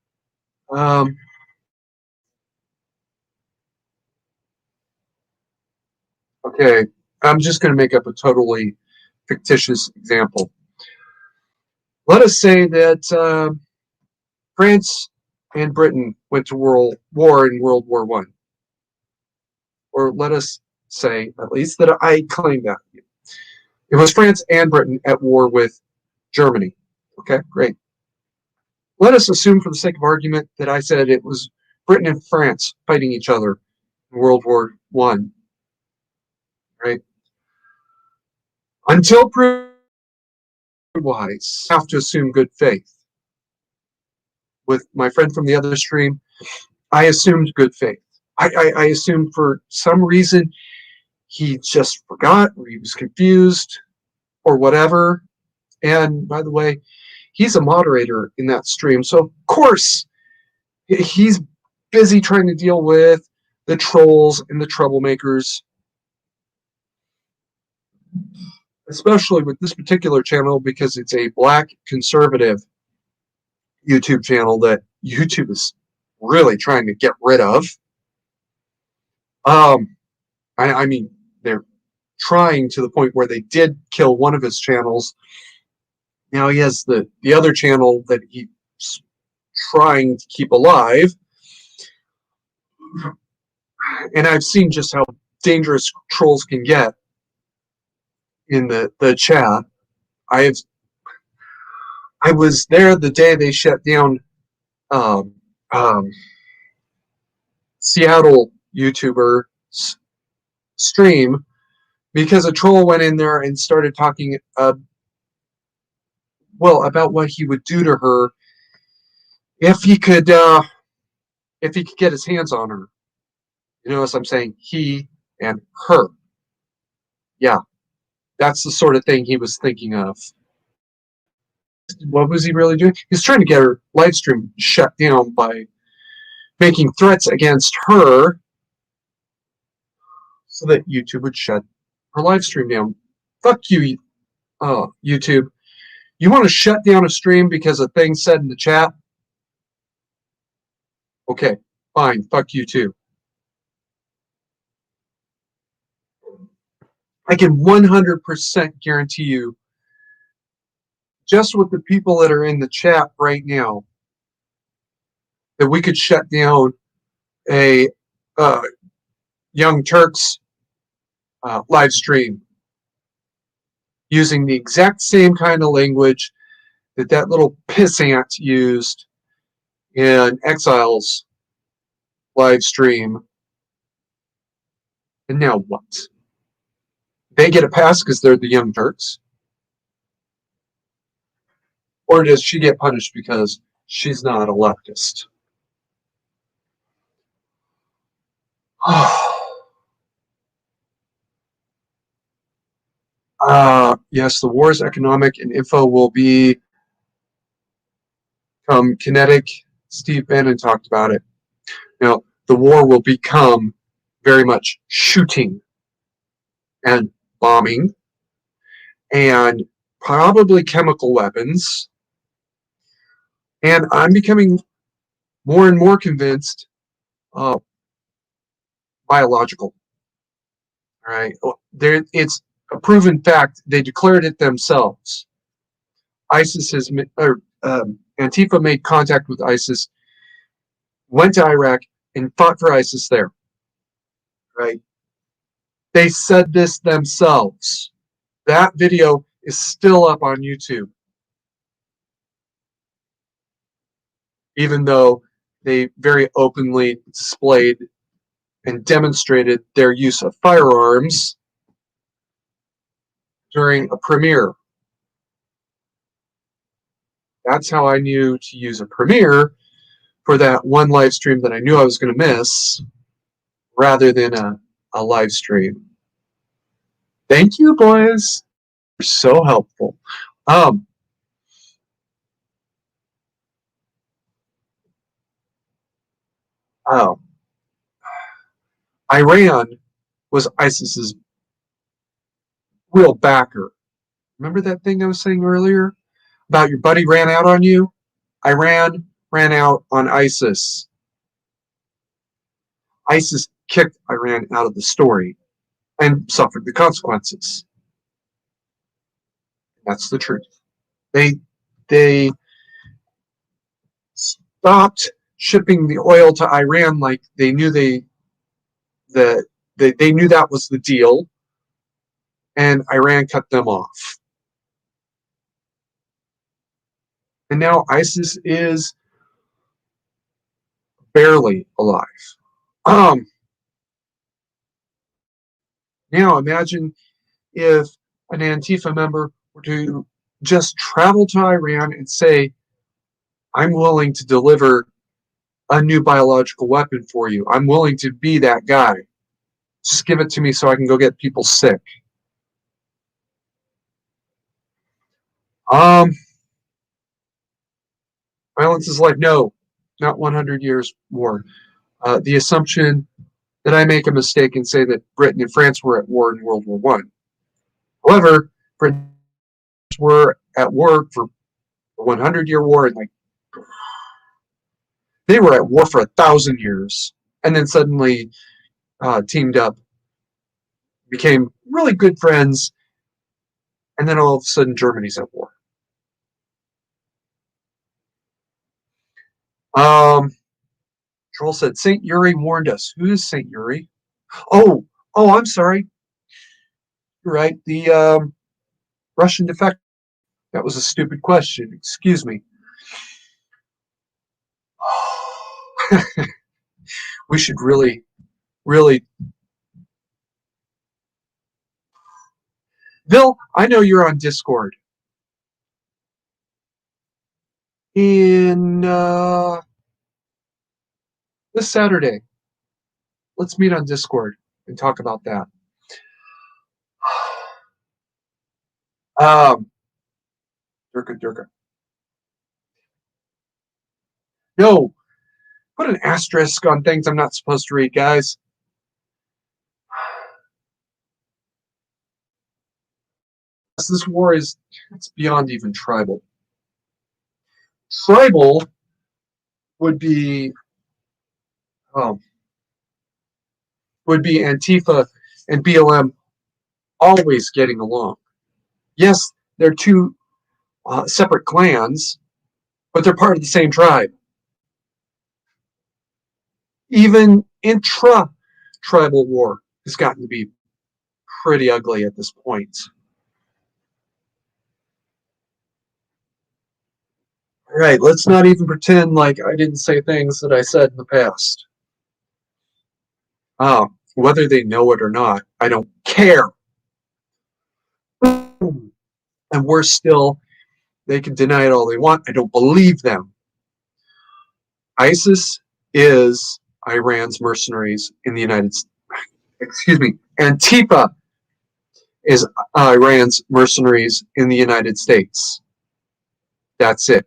A: Okay, I'm just going to make up a totally fictitious example. Let us say that France and Britain went to war in World War I. Or let us say, at least, that I claim that. It was France and Britain at war with Germany. Okay, great. Let us assume, for the sake of argument, that I said it was Britain and France fighting each other in World War I. Right? Until proved otherwise, I have to assume good faith. With my friend from the other stream, I assumed good faith. I assumed for some reason he just forgot or he was confused or whatever. And by the way, he's a moderator in that stream. So, of course, he's busy trying to deal with the trolls and the troublemakers, especially with this particular channel because it's a black conservative YouTube channel that YouTube is really trying to get rid of. I mean, they're trying to the point where they did kill one of his channels. Now he has the other channel that he's trying to keep alive. And I've seen just how dangerous trolls can get in the chat. I was there the day they shut down Seattle YouTuber stream because a troll went in there and started talking about what he would do to her if he could get his hands on her. You notice I'm saying he and her. Yeah, that's the sort of thing he was thinking of. What was he really doing? He's trying to get her live stream shut down by making threats against her so that YouTube would shut her live stream down. Fuck you, YouTube. You want to shut down a stream because a thing said in the chat? Okay, fine. Fuck you too. I can 100% guarantee you, just with the people that are in the chat right now, that we could shut down a Young Turks live stream using the exact same kind of language that little pissant used in Exile's live stream. And now what? They get a pass because they're the Young Turks? Or does she get punished because she's not a leftist? Yes, the war is economic and info will become kinetic. Steve Bannon talked about it. Now, the war will become very much shooting and bombing and probably chemical weapons. And I'm becoming more and more convinced biological. All right, it's a proven fact. They declared it themselves. Antifa made contact with ISIS, went to Iraq, and fought for ISIS there. Right? They said this themselves. That video is still up on YouTube, even though they very openly displayed and demonstrated their use of firearms during a premiere. That's how I knew to use a premiere for that one live stream that I knew I was going to miss, rather than a live stream. Thank you, boys. You're so helpful. Iran was ISIS's real backer. Remember that thing I was saying earlier about your buddy ran out on you? Iran ran out on ISIS. ISIS kicked Iran out of the story and suffered the consequences. That's the truth. They stopped shipping the oil to Iran like they knew they knew that was the deal, and Iran cut them off. And now ISIS is barely alive. Now imagine if an Antifa member were to just travel to Iran and say, I'm willing to deliver a new biological weapon for you. I'm willing to be that guy. Just give it to me so I can go get people sick. Violence is life. No, not 100 years more. The assumption that I make a mistake and say that Britain and France were at war in World War One. However, Britain were at war for the 100-year war, and they were at war for 1,000 years, and then suddenly teamed up, became really good friends, and then all of a sudden Germany's at war. Troll said Saint Uri warned us. Who is Saint Uri? Oh, I'm sorry. You're right. The Russian defect. That was a stupid question. Excuse me. We should really. Bill, I know you're on Discord. In this Saturday, let's meet on Discord and talk about that. Durka. No, Put an asterisk on things I'm not supposed to read, guys. This war it's beyond even tribal. Tribal would be um, Antifa and BLM always getting along. Yes, they're two separate clans, but they're part of the same tribe. Even intra-tribal war has gotten to be pretty ugly at this point. All right, let's not even pretend like I didn't say things that I said in the past. Whether they know it or not, I don't care. And worse still, they can deny it all they want. I don't believe them. ISIS is Iran's mercenaries in the United States. Excuse me. Antifa is Iran's mercenaries in the United States. That's it.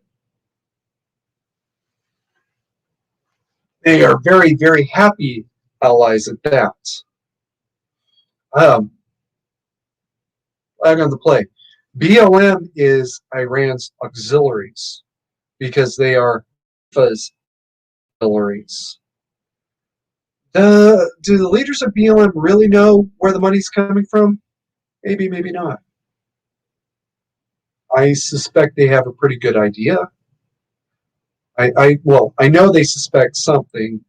A: They are very, very happy allies at that. Flag on the play. BLM is Iran's auxiliaries because they are Antifa's auxiliaries. Do the leaders of BLM really know where the money's coming from? Maybe, maybe not. I suspect they have a pretty good idea. I know they suspect something,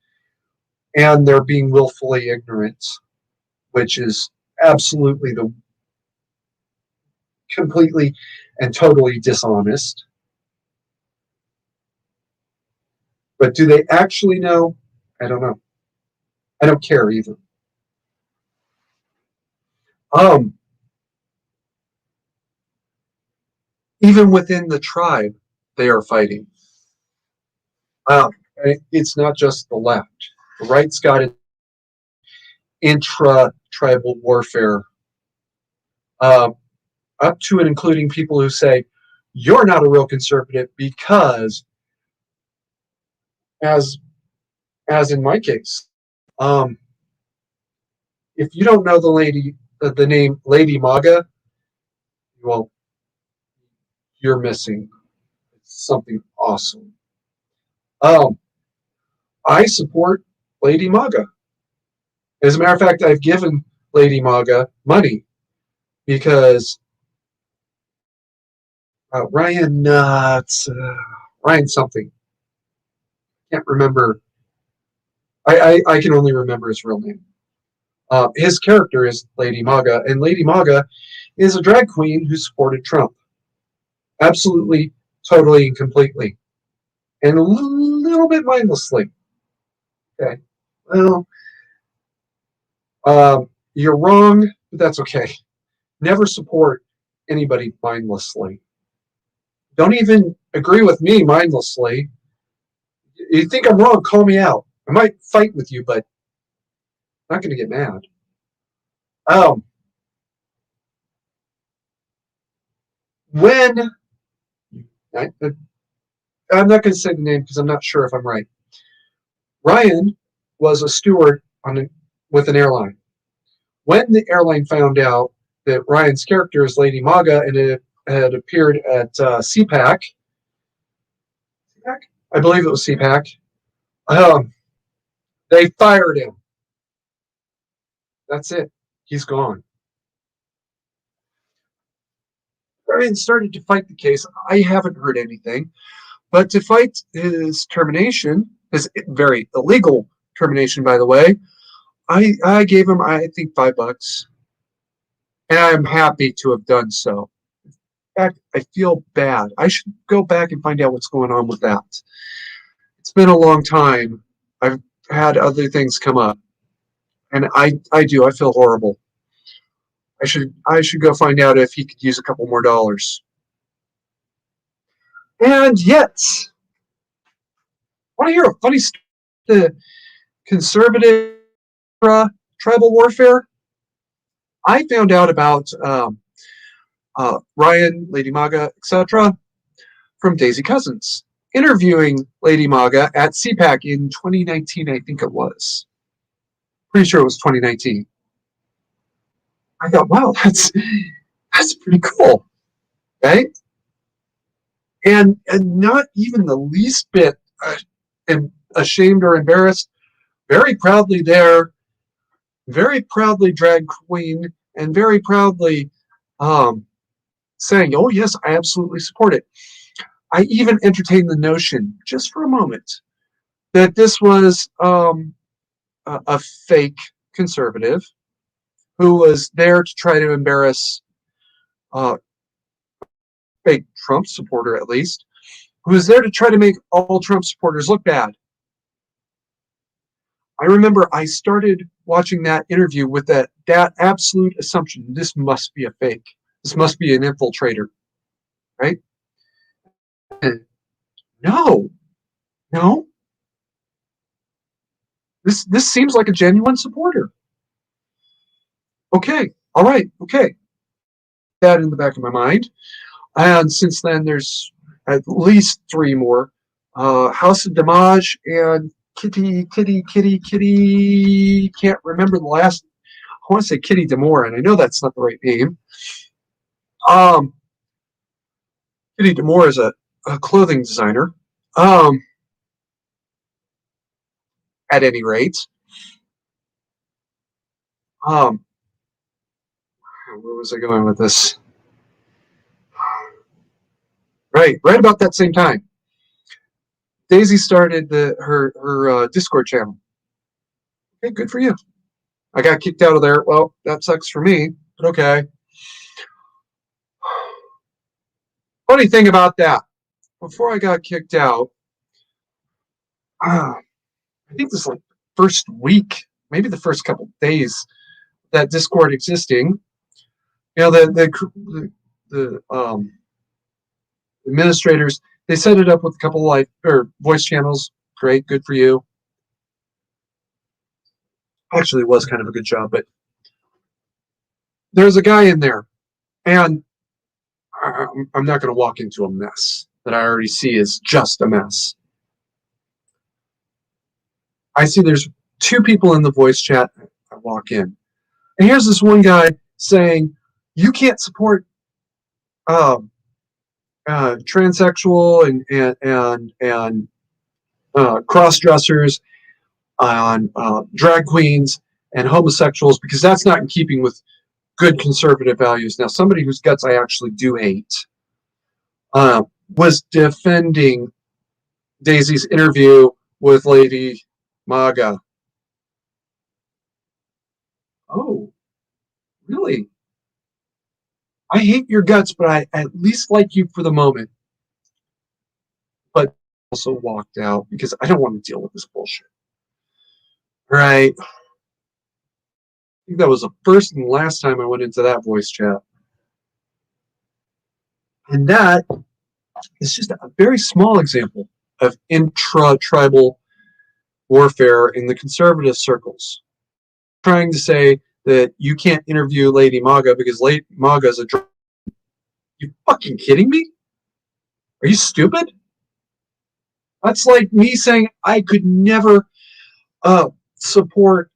A: and they're being willfully ignorant, which is absolutely the completely and totally dishonest. But do they actually know? I don't know. I don't care either. Even within the tribe, they are fighting. It's not just the left. The right's got it intra-tribal warfare, up to and including people who say, you're not a real conservative because, as in my case, if you don't know the name Lady MAGA, well, you're missing something awesome. I support Lady MAGA. As a matter of fact, I've given Lady MAGA money because Ryan something. Can't remember. I can only remember his real name. His character is Lady MAGA, and Lady MAGA is a drag queen who supported Trump. Absolutely, totally, and completely. And a little bit mindlessly. Okay. Well, you're wrong, but that's okay. Never support anybody mindlessly. Don't even agree with me mindlessly. You think I'm wrong, call me out. I might fight with you, but I'm not going to get mad. When I'm not going to say the name because I'm not sure if I'm right. Ryan was a steward with an airline. When the airline found out that Ryan's character is Lady MAGA and it had appeared at CPAC, I believe it was CPAC, they fired him. That's it. He's gone. Ryan started to fight the case. I haven't heard anything, but to fight his termination, his very illegal termination, by the way, I gave him, I think, $5, and I'm happy to have done so. In fact, I feel bad. I should go back and find out what's going on with that. It's been a long time. I've had other things come up, and I feel horrible. I should go find out if he could use a couple more dollars. And yet, want to hear a funny story? The conservative tribal warfare. I found out about Ryan, Lady MAGA, etc., from Daisy Cousins. interviewing Lady MAGA at CPAC in 2019, I think it was. Pretty sure it was 2019. I thought, wow, that's pretty cool, right? And not even the least bit ashamed or embarrassed. Very proudly there, very proudly drag queen, and very proudly saying, "Oh yes, I absolutely support it." I even entertained the notion, just for a moment, that this was a fake conservative who was there to try to embarrass fake Trump supporter, at least, who was there to try to make all Trump supporters look bad. I remember I started watching that interview with that absolute assumption: this must be a fake. This must be an infiltrator, right? And no, no. This seems like a genuine supporter. Okay, all right, okay. That in the back of my mind. And since then, there's at least three more. House of Damage and Kitty. Can't remember the last. I want to say Kitty Damore, and I know that's not the right name. Um, Kitty Damore is a clothing designer. At any rate, where was I going with this? Right about that same time, Daisy started her Discord channel. Okay, good for you. I got kicked out of there. Well, that sucks for me, but okay. Funny thing about that, before I got kicked out, I think this is like the first week, maybe the first couple of days that Discord existing. You know, the administrators, they set it up with a couple of like or voice channels. Great, good for you. Actually, it was kind of a good job, but there's a guy in there, and I'm not going to walk into a mess that I already see is just a mess. I see there's two people in the voice chat. I walk in, and here's this one guy saying, "You can't support transsexual and cross dressers on drag queens and homosexuals because that's not in keeping with good conservative values." Now, somebody whose guts I actually do hate was defending Daisy's interview with Lady MAGA. Oh, really? I hate your guts, but I at least like you for the moment. But also walked out because I don't want to deal with this bullshit. Right. I think that was the first and last time I went into that voice chat. And that is just a very small example of intra-tribal warfare in the conservative circles. Trying to say that you can't interview Lady MAGA because Lady MAGA is a drug. You fucking kidding me? Are you stupid? That's like me saying I could never support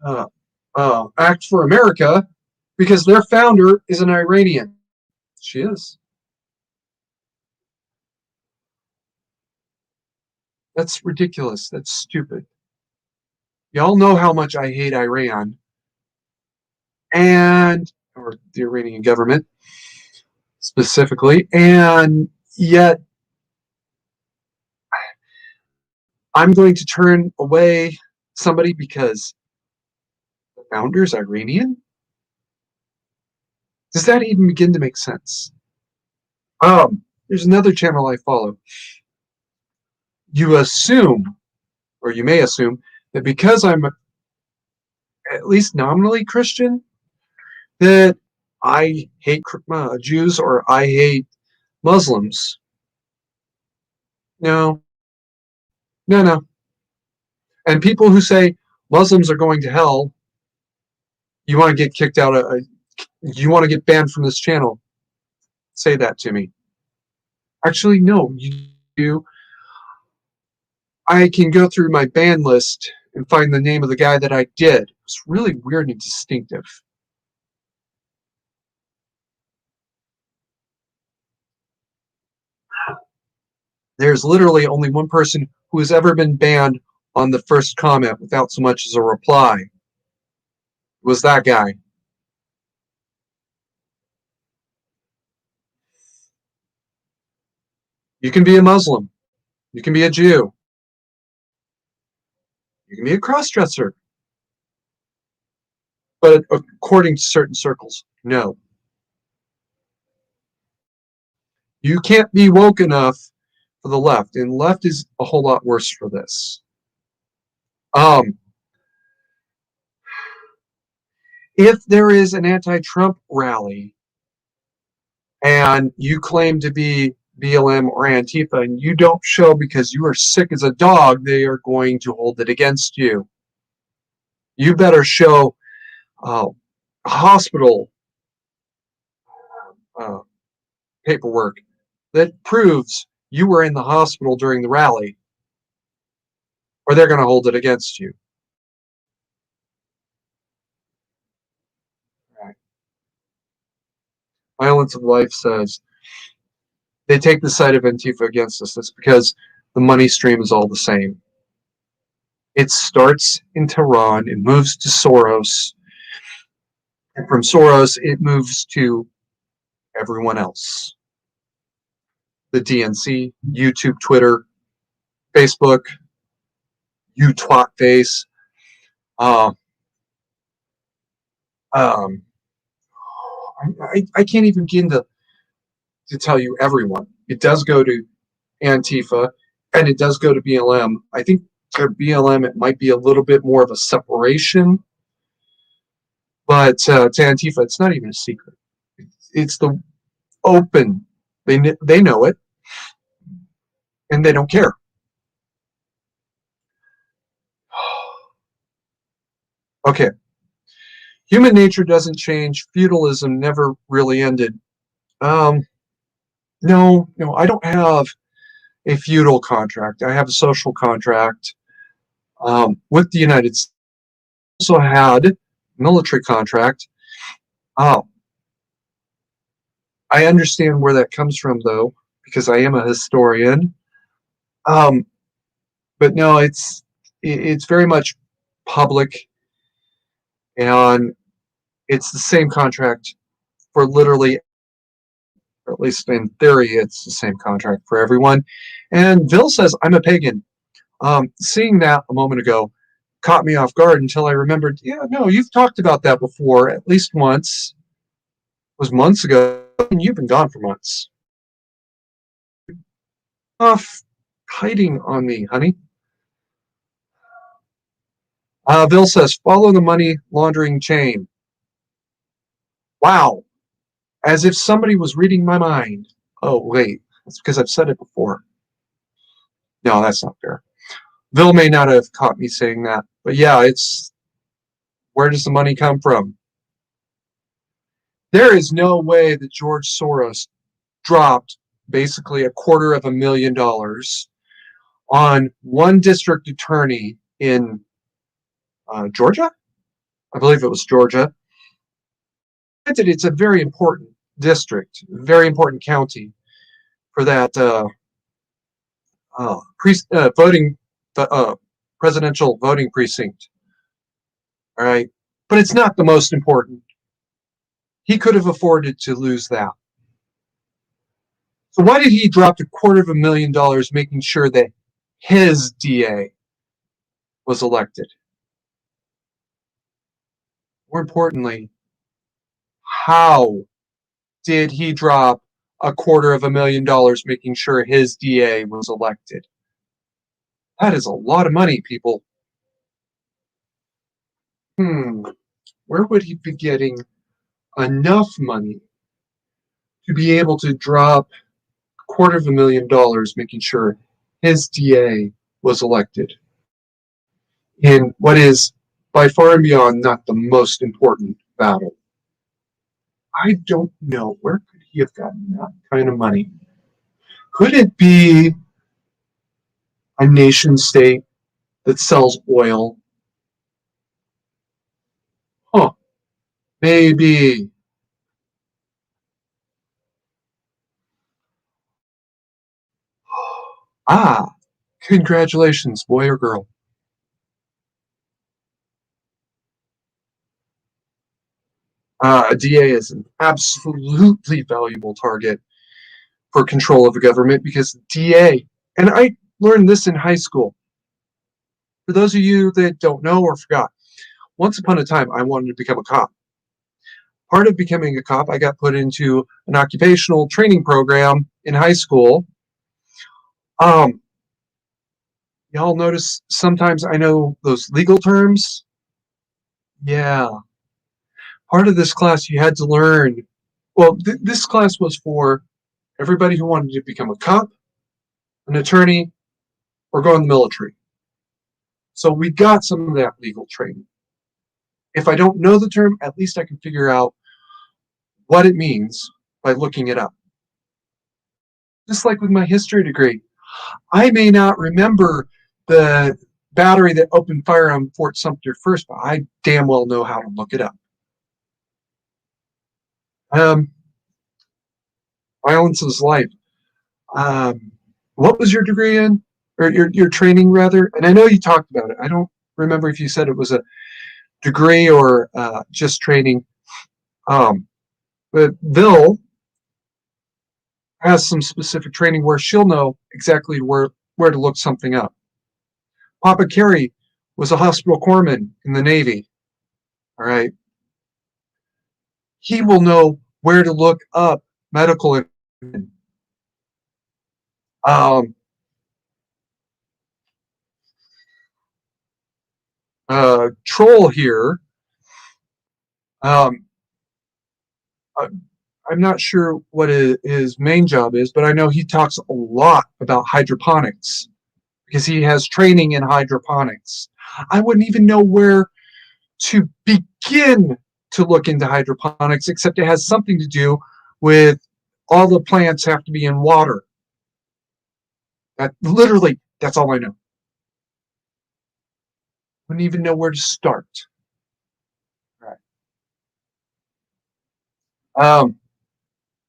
A: Act for America because their founder is an Iranian. She is. That's ridiculous. That's stupid. Y'all know how much I hate Iran or the Iranian government specifically, and yet I'm going to turn away somebody because the founder's Iranian? Does that even begin to make sense? There's another channel I follow. You assume, or you may assume, that because I'm at least nominally Christian, that I hate Jews or I hate Muslims. No, no. And people who say Muslims are going to hell, you want to get kicked out of, you want to get banned from this channel, say that to me. Actually, no, you do, I can go through my ban list and find the name of the guy that I did. It's really weird and distinctive. There's literally only one person who has ever been banned on the first comment without so much as a reply. It was that guy. You can be a Muslim. You can be a Jew. You can be a cross-dresser. But according to certain circles, no. You can't be woke enough for the left, and left is a whole lot worse for this. If there is an anti-Trump rally and you claim to be BLM or Antifa and you don't show because you are sick as a dog, they are going to hold it against you. You better show hospital paperwork that proves you were in the hospital during the rally, or they're going to hold it against you. Right. Violence of Life says they take the side of Antifa against us. That's because the money stream is all the same. It starts in Tehran, it moves to Soros, and from Soros, it moves to everyone else. The DNC, YouTube, Twitter, Facebook, you twat face. I can't even begin to tell you everyone. It does go to Antifa, and it does go to BLM. I think to BLM, it might be a little bit more of a separation, but to Antifa, it's not even a secret. It's the open. They know it, and they don't care. Okay. Human nature doesn't change. Feudalism never really ended. No, I don't have a feudal contract. I have a social contract with the United States. I also had a military contract. I understand where that comes from, though, because I am a historian. But no, it's very much public, and it's the same contract for literally, or at least in theory, it's the same contract for everyone. And Bill says, I'm a pagan. Seeing that a moment ago caught me off guard until I remembered, yeah, no, you've talked about that before, at least once. It was months ago, and you've been gone for months. Off hiding on me, honey. Bill says, follow the money laundering chain. Wow. As if somebody was reading my mind. Oh, wait. That's because I've said it before. No, that's not fair. Bill may not have caught me saying that. But yeah, it's where does the money come from? There is no way that George Soros dropped basically $250,000 on one district attorney in Georgia. I believe it was Georgia. Granted, it's a very important district, very important county for that presidential voting precinct. All right, but it's not the most important. He could have afforded to lose that. So why did he drop $250,000 making sure that his DA was elected? More importantly, how did he drop $250,000 making sure his DA was elected? That is a lot of money, people. Where would he be getting enough money to be able to drop $250,000 making sure his DA was elected in what is by far and beyond not the most important battle? I don't know. Where could he have gotten that kind of money? Could it be a nation state that sells oil? Huh, maybe. Ah, congratulations, boy or girl. A DA is an absolutely valuable target for control of the government because DA, and I learned this in high school. For those of you that don't know or forgot, once upon a time, I wanted to become a cop. Part of becoming a cop, I got put into an occupational training program in high school. Um, y'all notice sometimes I know those legal terms? Yeah. Part of this class you had to learn. Well, this class was for everybody who wanted to become a cop, an attorney, or go in the military. So we got some of that legal training. If I don't know the term, at least I can figure out what it means by looking it up. Just like with my history degree, I may not remember the battery that opened fire on Fort Sumter first, but I damn well know how to look it up. Um, Violence is life. Um, what was your degree in, or your training rather? And I know you talked about it. I don't remember if you said it was a degree or just training. Um, but Bill has some specific training where she'll know exactly where to look something up. Papa Carey was a hospital corpsman in the Navy. All right. He will know where to look up medical information. Um, Troll here. Um, I- I'm not sure what his main job is, but I know he talks a lot about hydroponics because he has training in hydroponics. I wouldn't even know where to begin to look into hydroponics, except it has something to do with all the plants have to be in water. That literally, that's all I know. Wouldn't even know where to start. Right.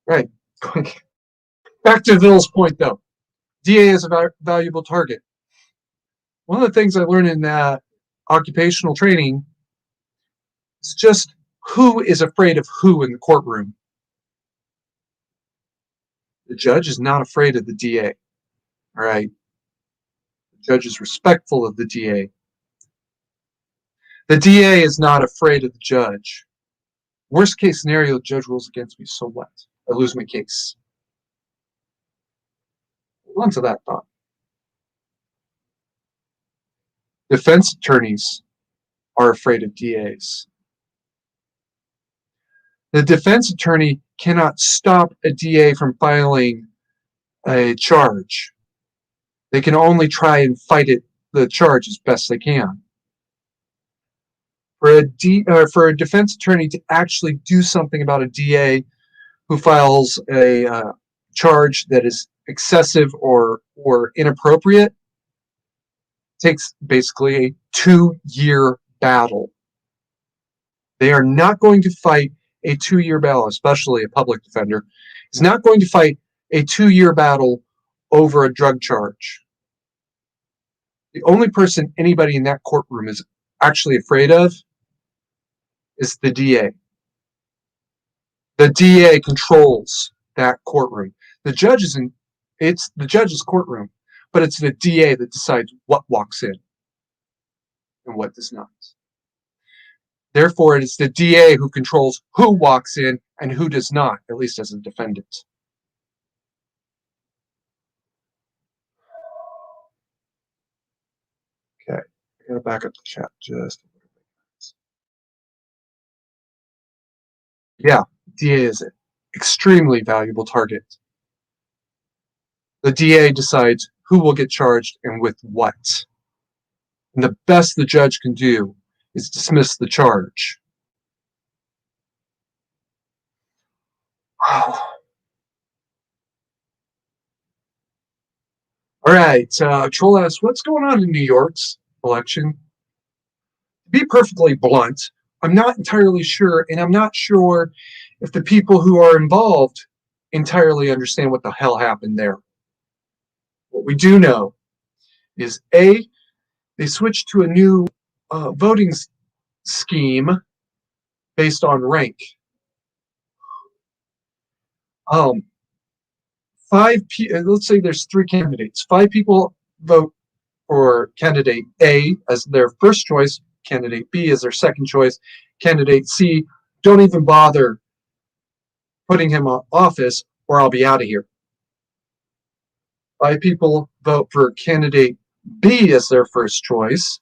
A: Right. Back to Phil's point, though. DA is a valuable target. One of the things I learned in that occupational training is just who is afraid of who in the courtroom. The judge is not afraid of the DA. All right. The judge is respectful of the DA. The DA is not afraid of the judge. Worst case scenario, the judge rules against me, so what? I lose my case. Hold on to that thought. Defense attorneys are afraid of DAs. The defense attorney cannot stop a DA from filing a charge. They can only try and fight the charge as best they can. For a defense attorney to actually do something about a DA who files a charge that is excessive or inappropriate takes basically a 2-year battle. They are not going to fight a 2-year battle, especially a public defender, is not going to fight a 2-year battle over a drug charge. The only person anybody in that courtroom is actually afraid of is the DA. The DA controls that courtroom. The judge is in, it's the judge's courtroom, but it's the DA that decides what walks in and what does not. Therefore, it is the DA who controls who walks in and who does not, at least as a defendant. Okay, I gotta back up the chat just a little bit. Yeah, DA is an extremely valuable target. The DA decides who will get charged and with what. And the best the judge can do is dismiss the charge. All right, Troll asks, what's going on in New York's election? To be perfectly blunt, I'm not entirely sure, and I'm not sure if the people who are involved entirely understand what the hell happened there. What we do know is A, they switched to a new voting scheme based on rank. Um, let's say there's three candidates. 5 people vote for candidate A as their first choice, candidate B as their second choice, candidate C, don't even bother putting him on office or I'll be out of here. 5 people vote for candidate B as their first choice,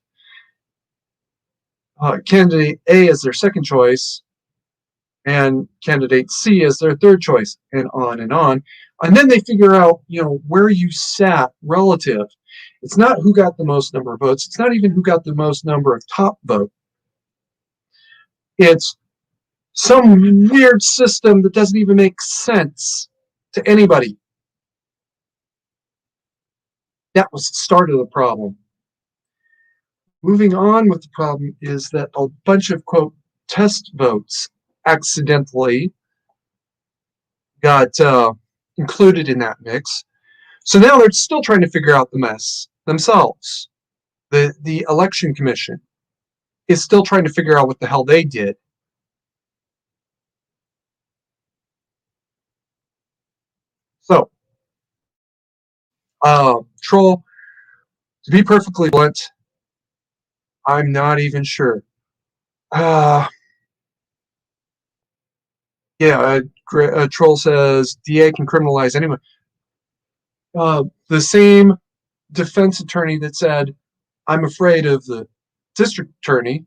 A: candidate A as their second choice, and candidate C as their third choice, and on and on. And then they figure out, where you sat relative. It's not who got the most number of votes. It's not even who got the most number of top vote. It's some weird system that doesn't even make sense to anybody. That was the start of the problem. Moving on with the problem is that a bunch of, quote, test votes accidentally got included in that mix. So now they're still trying to figure out the mess themselves. The election commission is still trying to figure out what the hell they did. So, Troll, to be perfectly blunt, I'm not even sure. Yeah, Troll says DA can criminalize anyone. The same defense attorney that said, I'm afraid of the district attorney,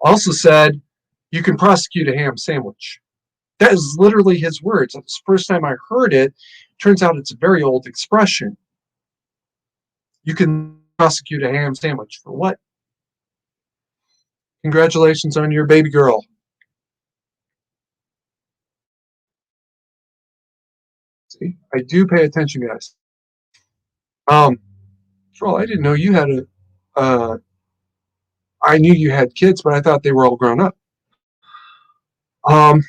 A: also said, you can prosecute a ham sandwich. That is literally his words. That's the first time I heard it. Turns out it's a very old expression. You can prosecute a ham sandwich for what? Congratulations on your baby girl. See, I do pay attention, guys. Troll, I didn't know you had I knew you had kids, but I thought they were all grown up. Um,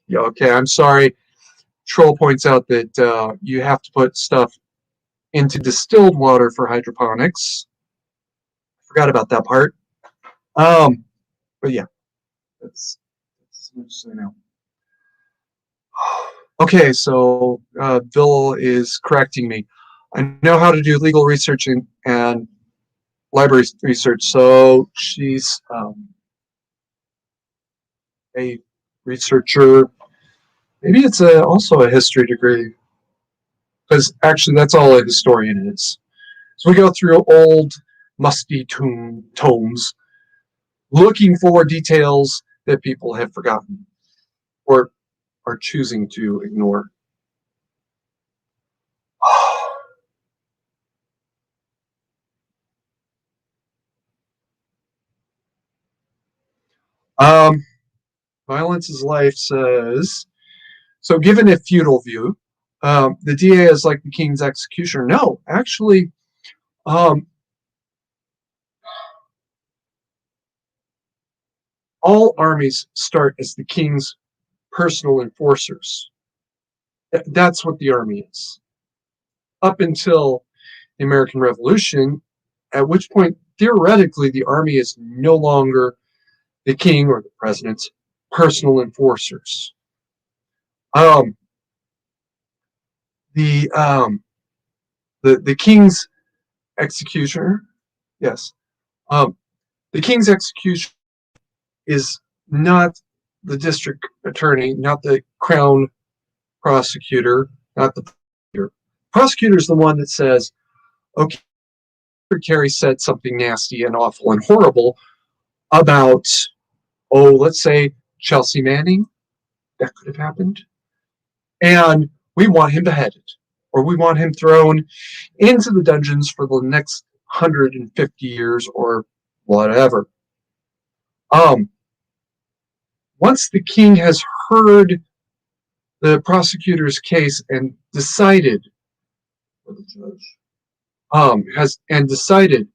A: yeah, okay, I'm sorry. Troll points out that you have to put stuff into distilled water for hydroponics. Forgot about that part. But yeah, that's much so now. Okay, so Bill is correcting me. I know how to do legal research and library research, so she's a researcher. Maybe it's also a history degree, because actually that's all a historian is. So we go through old, musty tomes, looking for details that people have forgotten or are choosing to ignore. Um, Violence is Life says, so given a feudal view, the DA is like the king's executioner. No, actually, um, all armies start as the king's personal enforcers. That's what the army is. Up until the American Revolution, at which point, theoretically, the army is no longer the king or the president's personal enforcers. Um, the, um, the king's executioner, yes, um, the king's execution is not the district attorney, not the crown prosecutor, not the prosecutor. Prosecutor is the one that says, okay, Kerry said something nasty and awful and horrible about, let's say Chelsea Manning. That could have happened. And we want him beheaded, or we want him thrown into the dungeons for the next 150 years or whatever. Once the king has heard the prosecutor's case and decided, or the judge, has and decided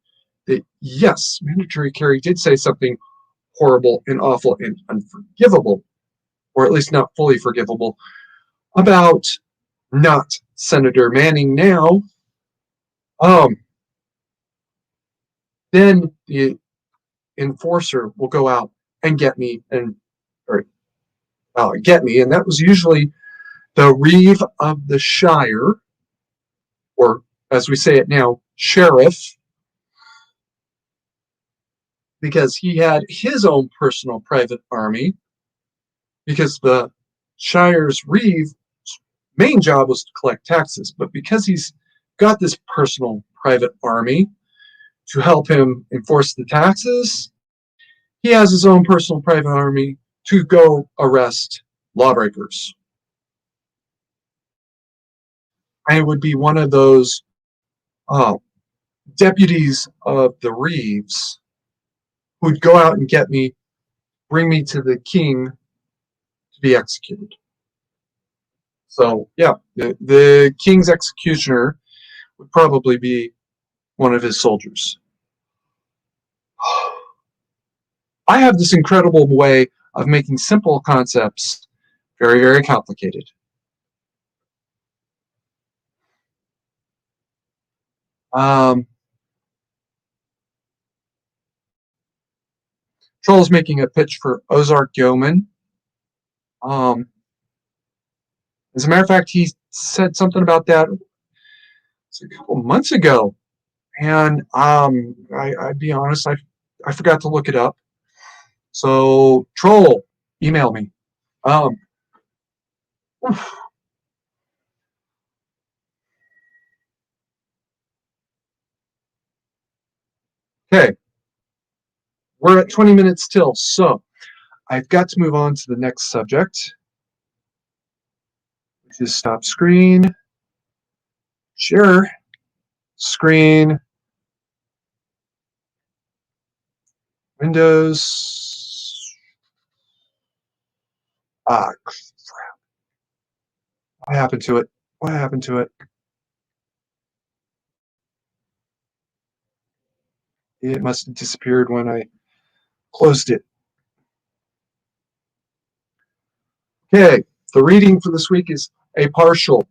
A: that yes, mandatory carry did say something horrible and awful and unforgivable, or at least not fully forgivable, about not Senator Manning now, um, then the enforcer will go out and get me and that was usually the reeve of the shire, or as we say it now, sheriff, because he had his own personal private army, because the shire's reeve main job was to collect taxes, but because he's got this personal private army to help him enforce the taxes, he has his own personal private army to go arrest lawbreakers. I would be one of those uh, deputies of the Reeves who'd go out and get me, bring me to the king to be executed. So, yeah, the king's executioner would probably be one of his soldiers. I have this incredible way of making simple concepts very, very complicated. Um, Troll's making a pitch for Ozark Yeoman. Um, as a matter of fact, he said something about that a couple months ago, and I'd be honest, I forgot to look it up. So, Troll, email me. Um, okay, we're at 20 minutes till, so I've got to move on to the next subject, which is stop screen, share screen, Windows. Ah, what happened to it? What happened to it? It must have disappeared when I closed it. Okay, the reading for this week is a partial.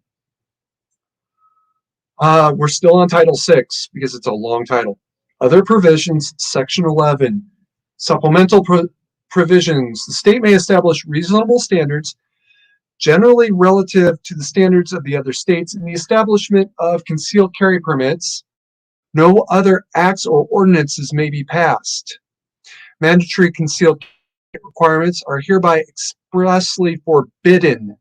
A: We're still on Title 6 because it's a long title. Other provisions, Section 11. Supplemental provisions. The state may establish reasonable standards, generally relative to the standards of the other states, in the establishment of concealed carry permits. No other acts or ordinances may be passed. Mandatory concealed carry requirements are hereby expressly forbidden.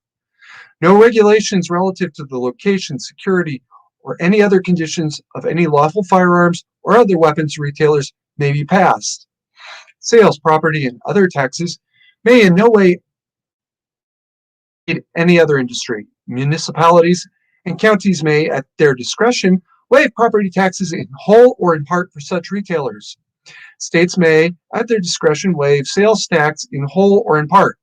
A: No regulations relative to the location, security, or any other conditions of any lawful firearms or other weapons retailers may be passed. Sales, property, and other taxes may in no way aid any other industry. Municipalities and counties may, at their discretion, waive property taxes in whole or in part for such retailers. States may, at their discretion, waive sales tax in whole or in part.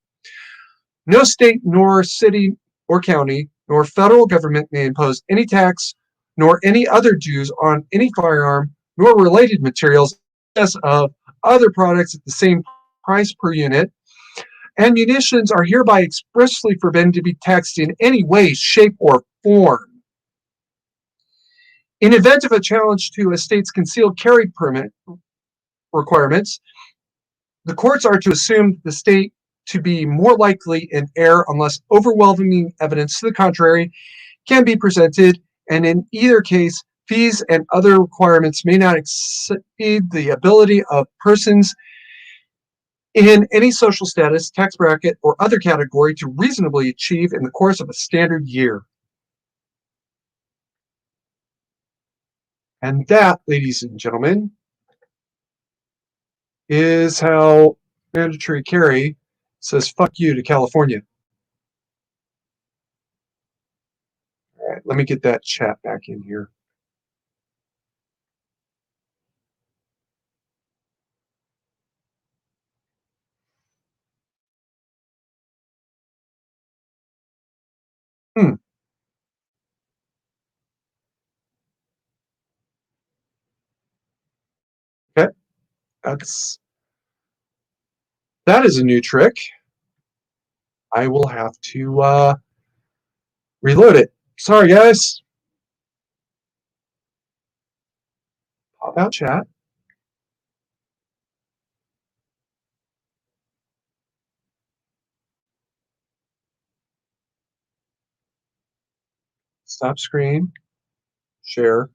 A: No state nor city or county nor federal government may impose any tax nor any other dues on any firearm nor related materials as of other products at the same price per unit, and munitions are hereby expressly forbidden to be taxed in any way, shape, or form. In event of a challenge to a state's concealed carry permit requirements, the courts are to assume the state to be more likely in error unless overwhelming evidence to the contrary can be presented, and in either case, fees and other requirements may not exceed the ability of persons in any social status, tax bracket, or other category to reasonably achieve in the course of a standard year. And that, ladies and gentlemen, is how mandatory carry says fuck you to California. All right, let me get that chat back in here. That is a new trick. I will have to reload it. Sorry, guys. Pop out chat. Stop screen. Share.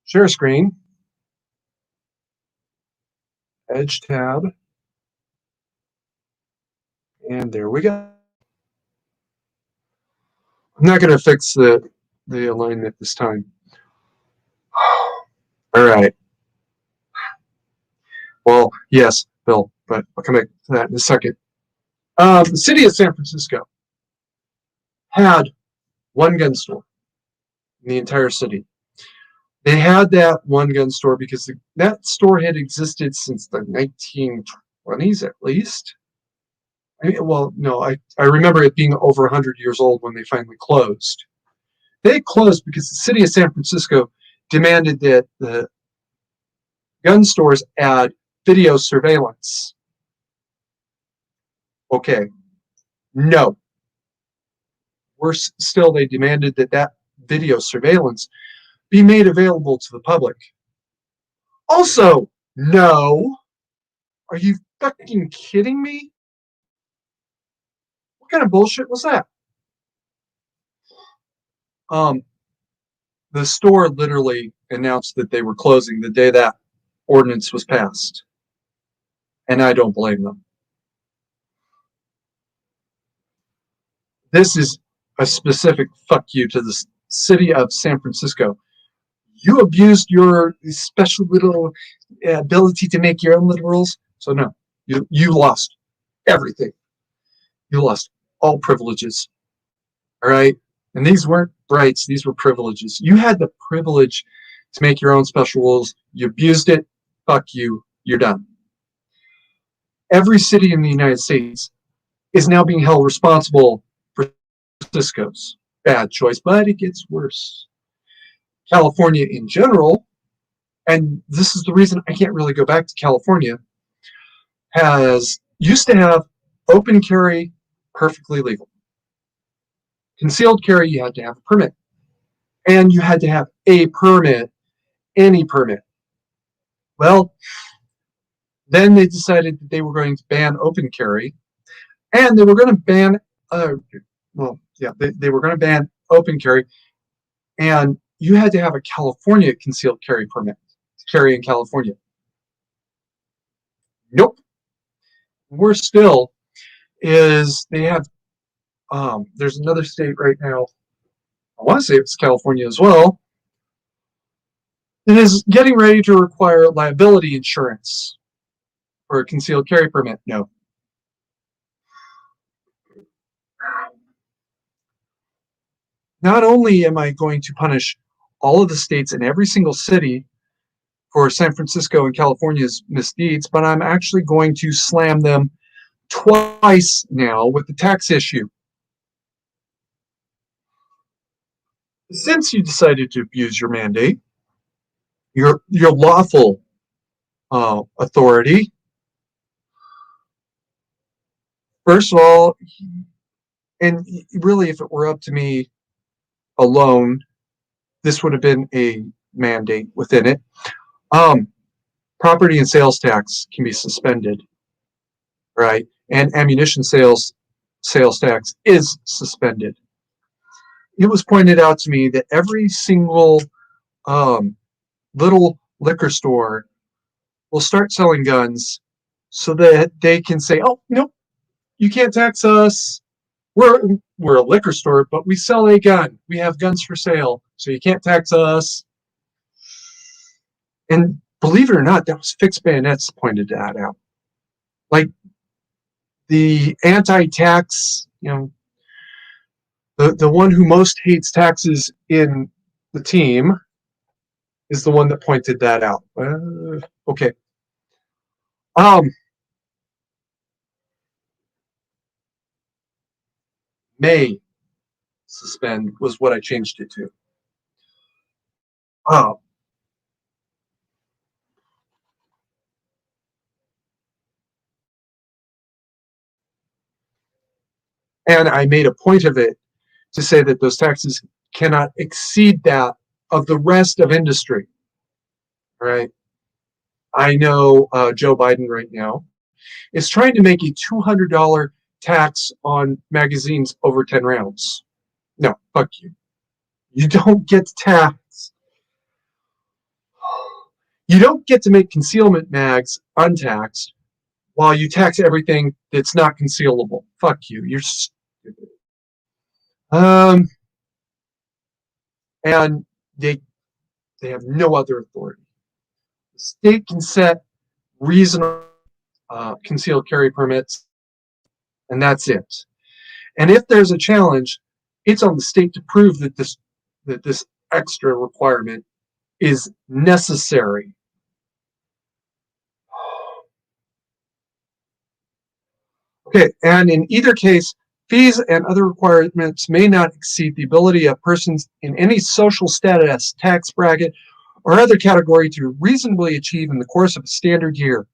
A: Share screen. Edge tab. And there we go. I'm not going to fix the alignment this time. All right. Well, yes, Bill, but I'll come back to that in a second. The city of San Francisco had one gun store in the entire city. They had that one gun store because that store had existed since the 1920s at least. I remember it being over 100 years old when they finally closed. They closed because the city of San Francisco demanded that the gun stores add video surveillance. Okay, no. Worse still, they demanded that video surveillance be made available to the public. Also, no. Are you fucking kidding me? What kind of bullshit was that? The store literally announced that they were closing the day that ordinance was passed. And I don't blame them. This is a specific fuck you to the city of San Francisco. You abused your special little ability to make your own little rules. So no, you lost everything. You lost all privileges. All right. And these weren't rights, these were privileges. You had the privilege to make your own special rules. You abused it. Fuck you. You're done. Every city in the United States is now being held responsible for Francisco's bad choice, but it gets worse. California in general, and this is the reason I can't really go back to California, used to have open carry perfectly legal. Concealed carry, you had to have a permit. And you had to have a permit, any permit. Well, then they decided that they were going to ban open carry, and they were going to ban, they were going to ban open carry, and you had to have a California concealed carry permit to carry in California. Nope. Worse still is they have, there's another state right now, I want to say it's California as well, that is getting ready to require liability insurance for a concealed carry permit. No. Not only am I going to punish all of the states in every single city for San Francisco and California's misdeeds, but I'm actually going to slam them twice now with the tax issue. Since you decided to abuse your mandate, your lawful authority, first of all, and really if it were up to me alone, this would have been a mandate within it. Property and sales tax can be suspended, right? And ammunition sales tax is suspended. It was pointed out to me that every single little liquor store will start selling guns so that they can say, oh, no, you can't tax us. We're a liquor store, but we sell a gun. We have guns for sale, so you can't tax us. And believe it or not, that was Fixed Bayonets pointed that out. Like the anti-tax, the one who most hates taxes in the team is the one that pointed that out. Okay. May suspend was what I changed it to. And I made a point of it to say that those taxes cannot exceed that of the rest of industry. Right? I know Joe Biden right now is trying to make a $200 tax on magazines over 10 rounds. No, fuck you. You don't get to tax. You don't get to make concealment mags untaxed while you tax everything that's not concealable. Fuck you. You're stupid. And they have no other authority. The state can set reasonable concealed carry permits, and that's it. And if there's a challenge, it's on the state to prove that this extra requirement is necessary. Okay, and in either case, fees and other requirements may not exceed the ability of persons in any social status, tax bracket, or other category to reasonably achieve in the course of a standard year.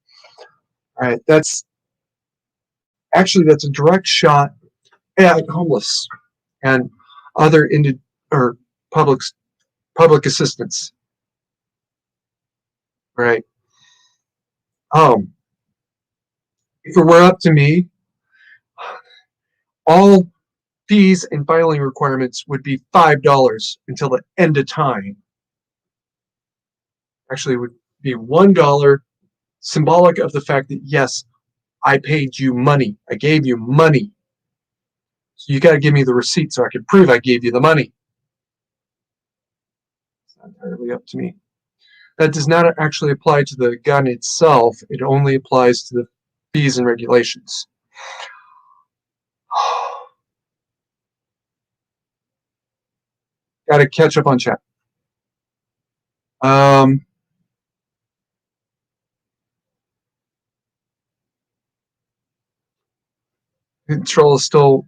A: All right, that's a direct shot at homeless and other or public assistance. Right. If it were up to me, all fees and filing requirements would be $5 until the end of time. Actually, it would be $1, symbolic of the fact that, yes, I paid you money. I gave you money. So you got to give me the receipt so I can prove I gave you the money. It's not entirely up to me. That does not actually apply to the gun itself. It only applies to the fees and regulations. Got to catch up on chat. Control is still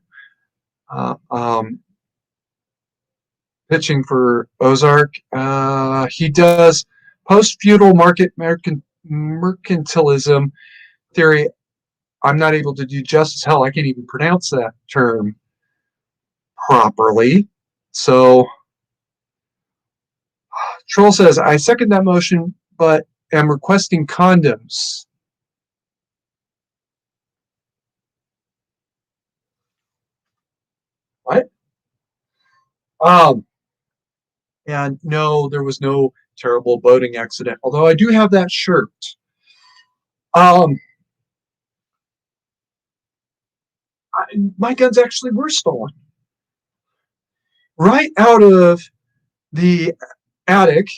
A: pitching for Ozark. He does post-feudal market mercantilism theory. I'm not able to do justice. Hell, I can't even pronounce that term properly. So Troll says, I second that motion, but am requesting condoms. What? And no, there was no terrible boating accident, although I do have that shirt. My guns actually were stolen. Right out of the attic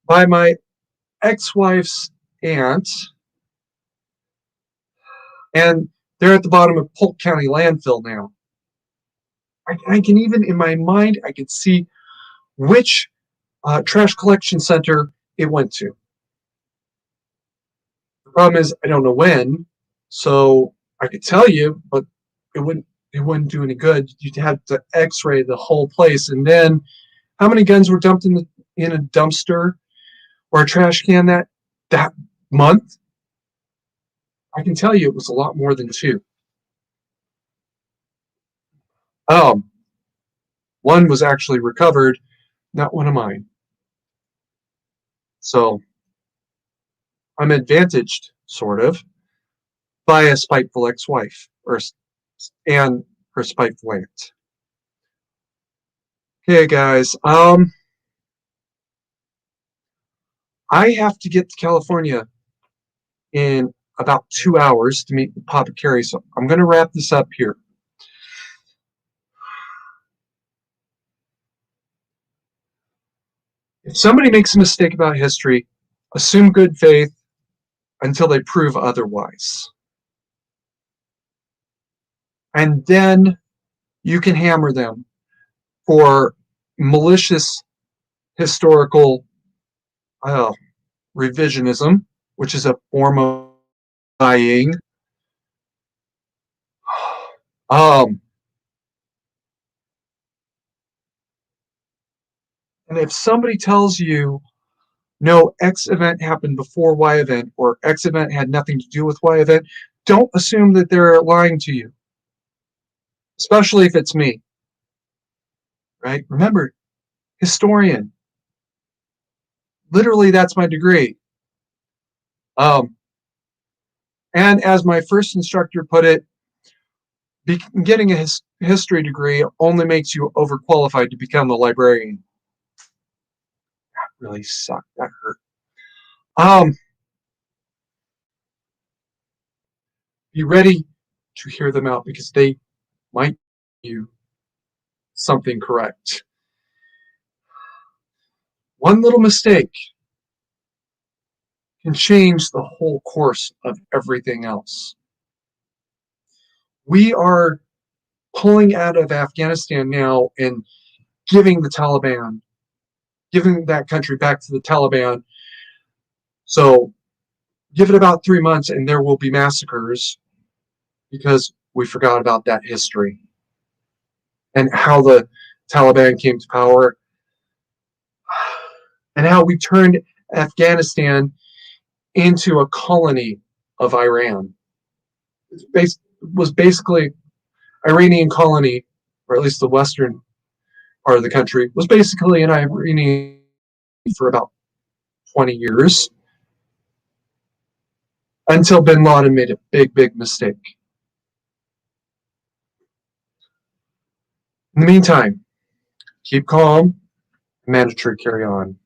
A: by my ex-wife's aunt, and they're at the bottom of Polk County landfill now. I can even, in my mind, I can see which trash collection center it went to. The problem is I don't know when, so I could tell you, but it wouldn't do any good. You'd have to X-ray the whole place, and then how many guns were dumped in a dumpster or a trash can that month? I can tell you it was a lot more than 2. One was actually recovered, not one of mine. So I'm advantaged, sort of, by a spiteful ex-wife and her spiteful aunt. Okay, guys. I have to get to California in about 2 hours to meet with Papa Carey, so I'm going to wrap this up here. If somebody makes a mistake about history, assume good faith until they prove otherwise. And then you can hammer them for malicious historical revisionism, which is a form of lying. And if somebody tells you, no, X event happened before Y event, or X event had nothing to do with Y event, don't assume that they're lying to you. especially if it's me, right? Remember, historian. Literally, that's my degree. Um, and as my first instructor put it, getting a history degree only makes you overqualified to become a librarian. That really sucked. That hurt. Um, be ready to hear them out because they might do something correct. One little mistake can change the whole course of everything else. We are pulling out of Afghanistan now and giving that country back to the Taliban. So give it about 3 months and there will be massacres because we forgot about that history and how the Taliban came to power and how we turned Afghanistan into a colony of Iran. It was basically Iranian colony, or at least the western part of the country, was basically an Iranian for about 20 years until bin Laden made a big, big mistake. In the meantime, keep calm, mandatory carry on.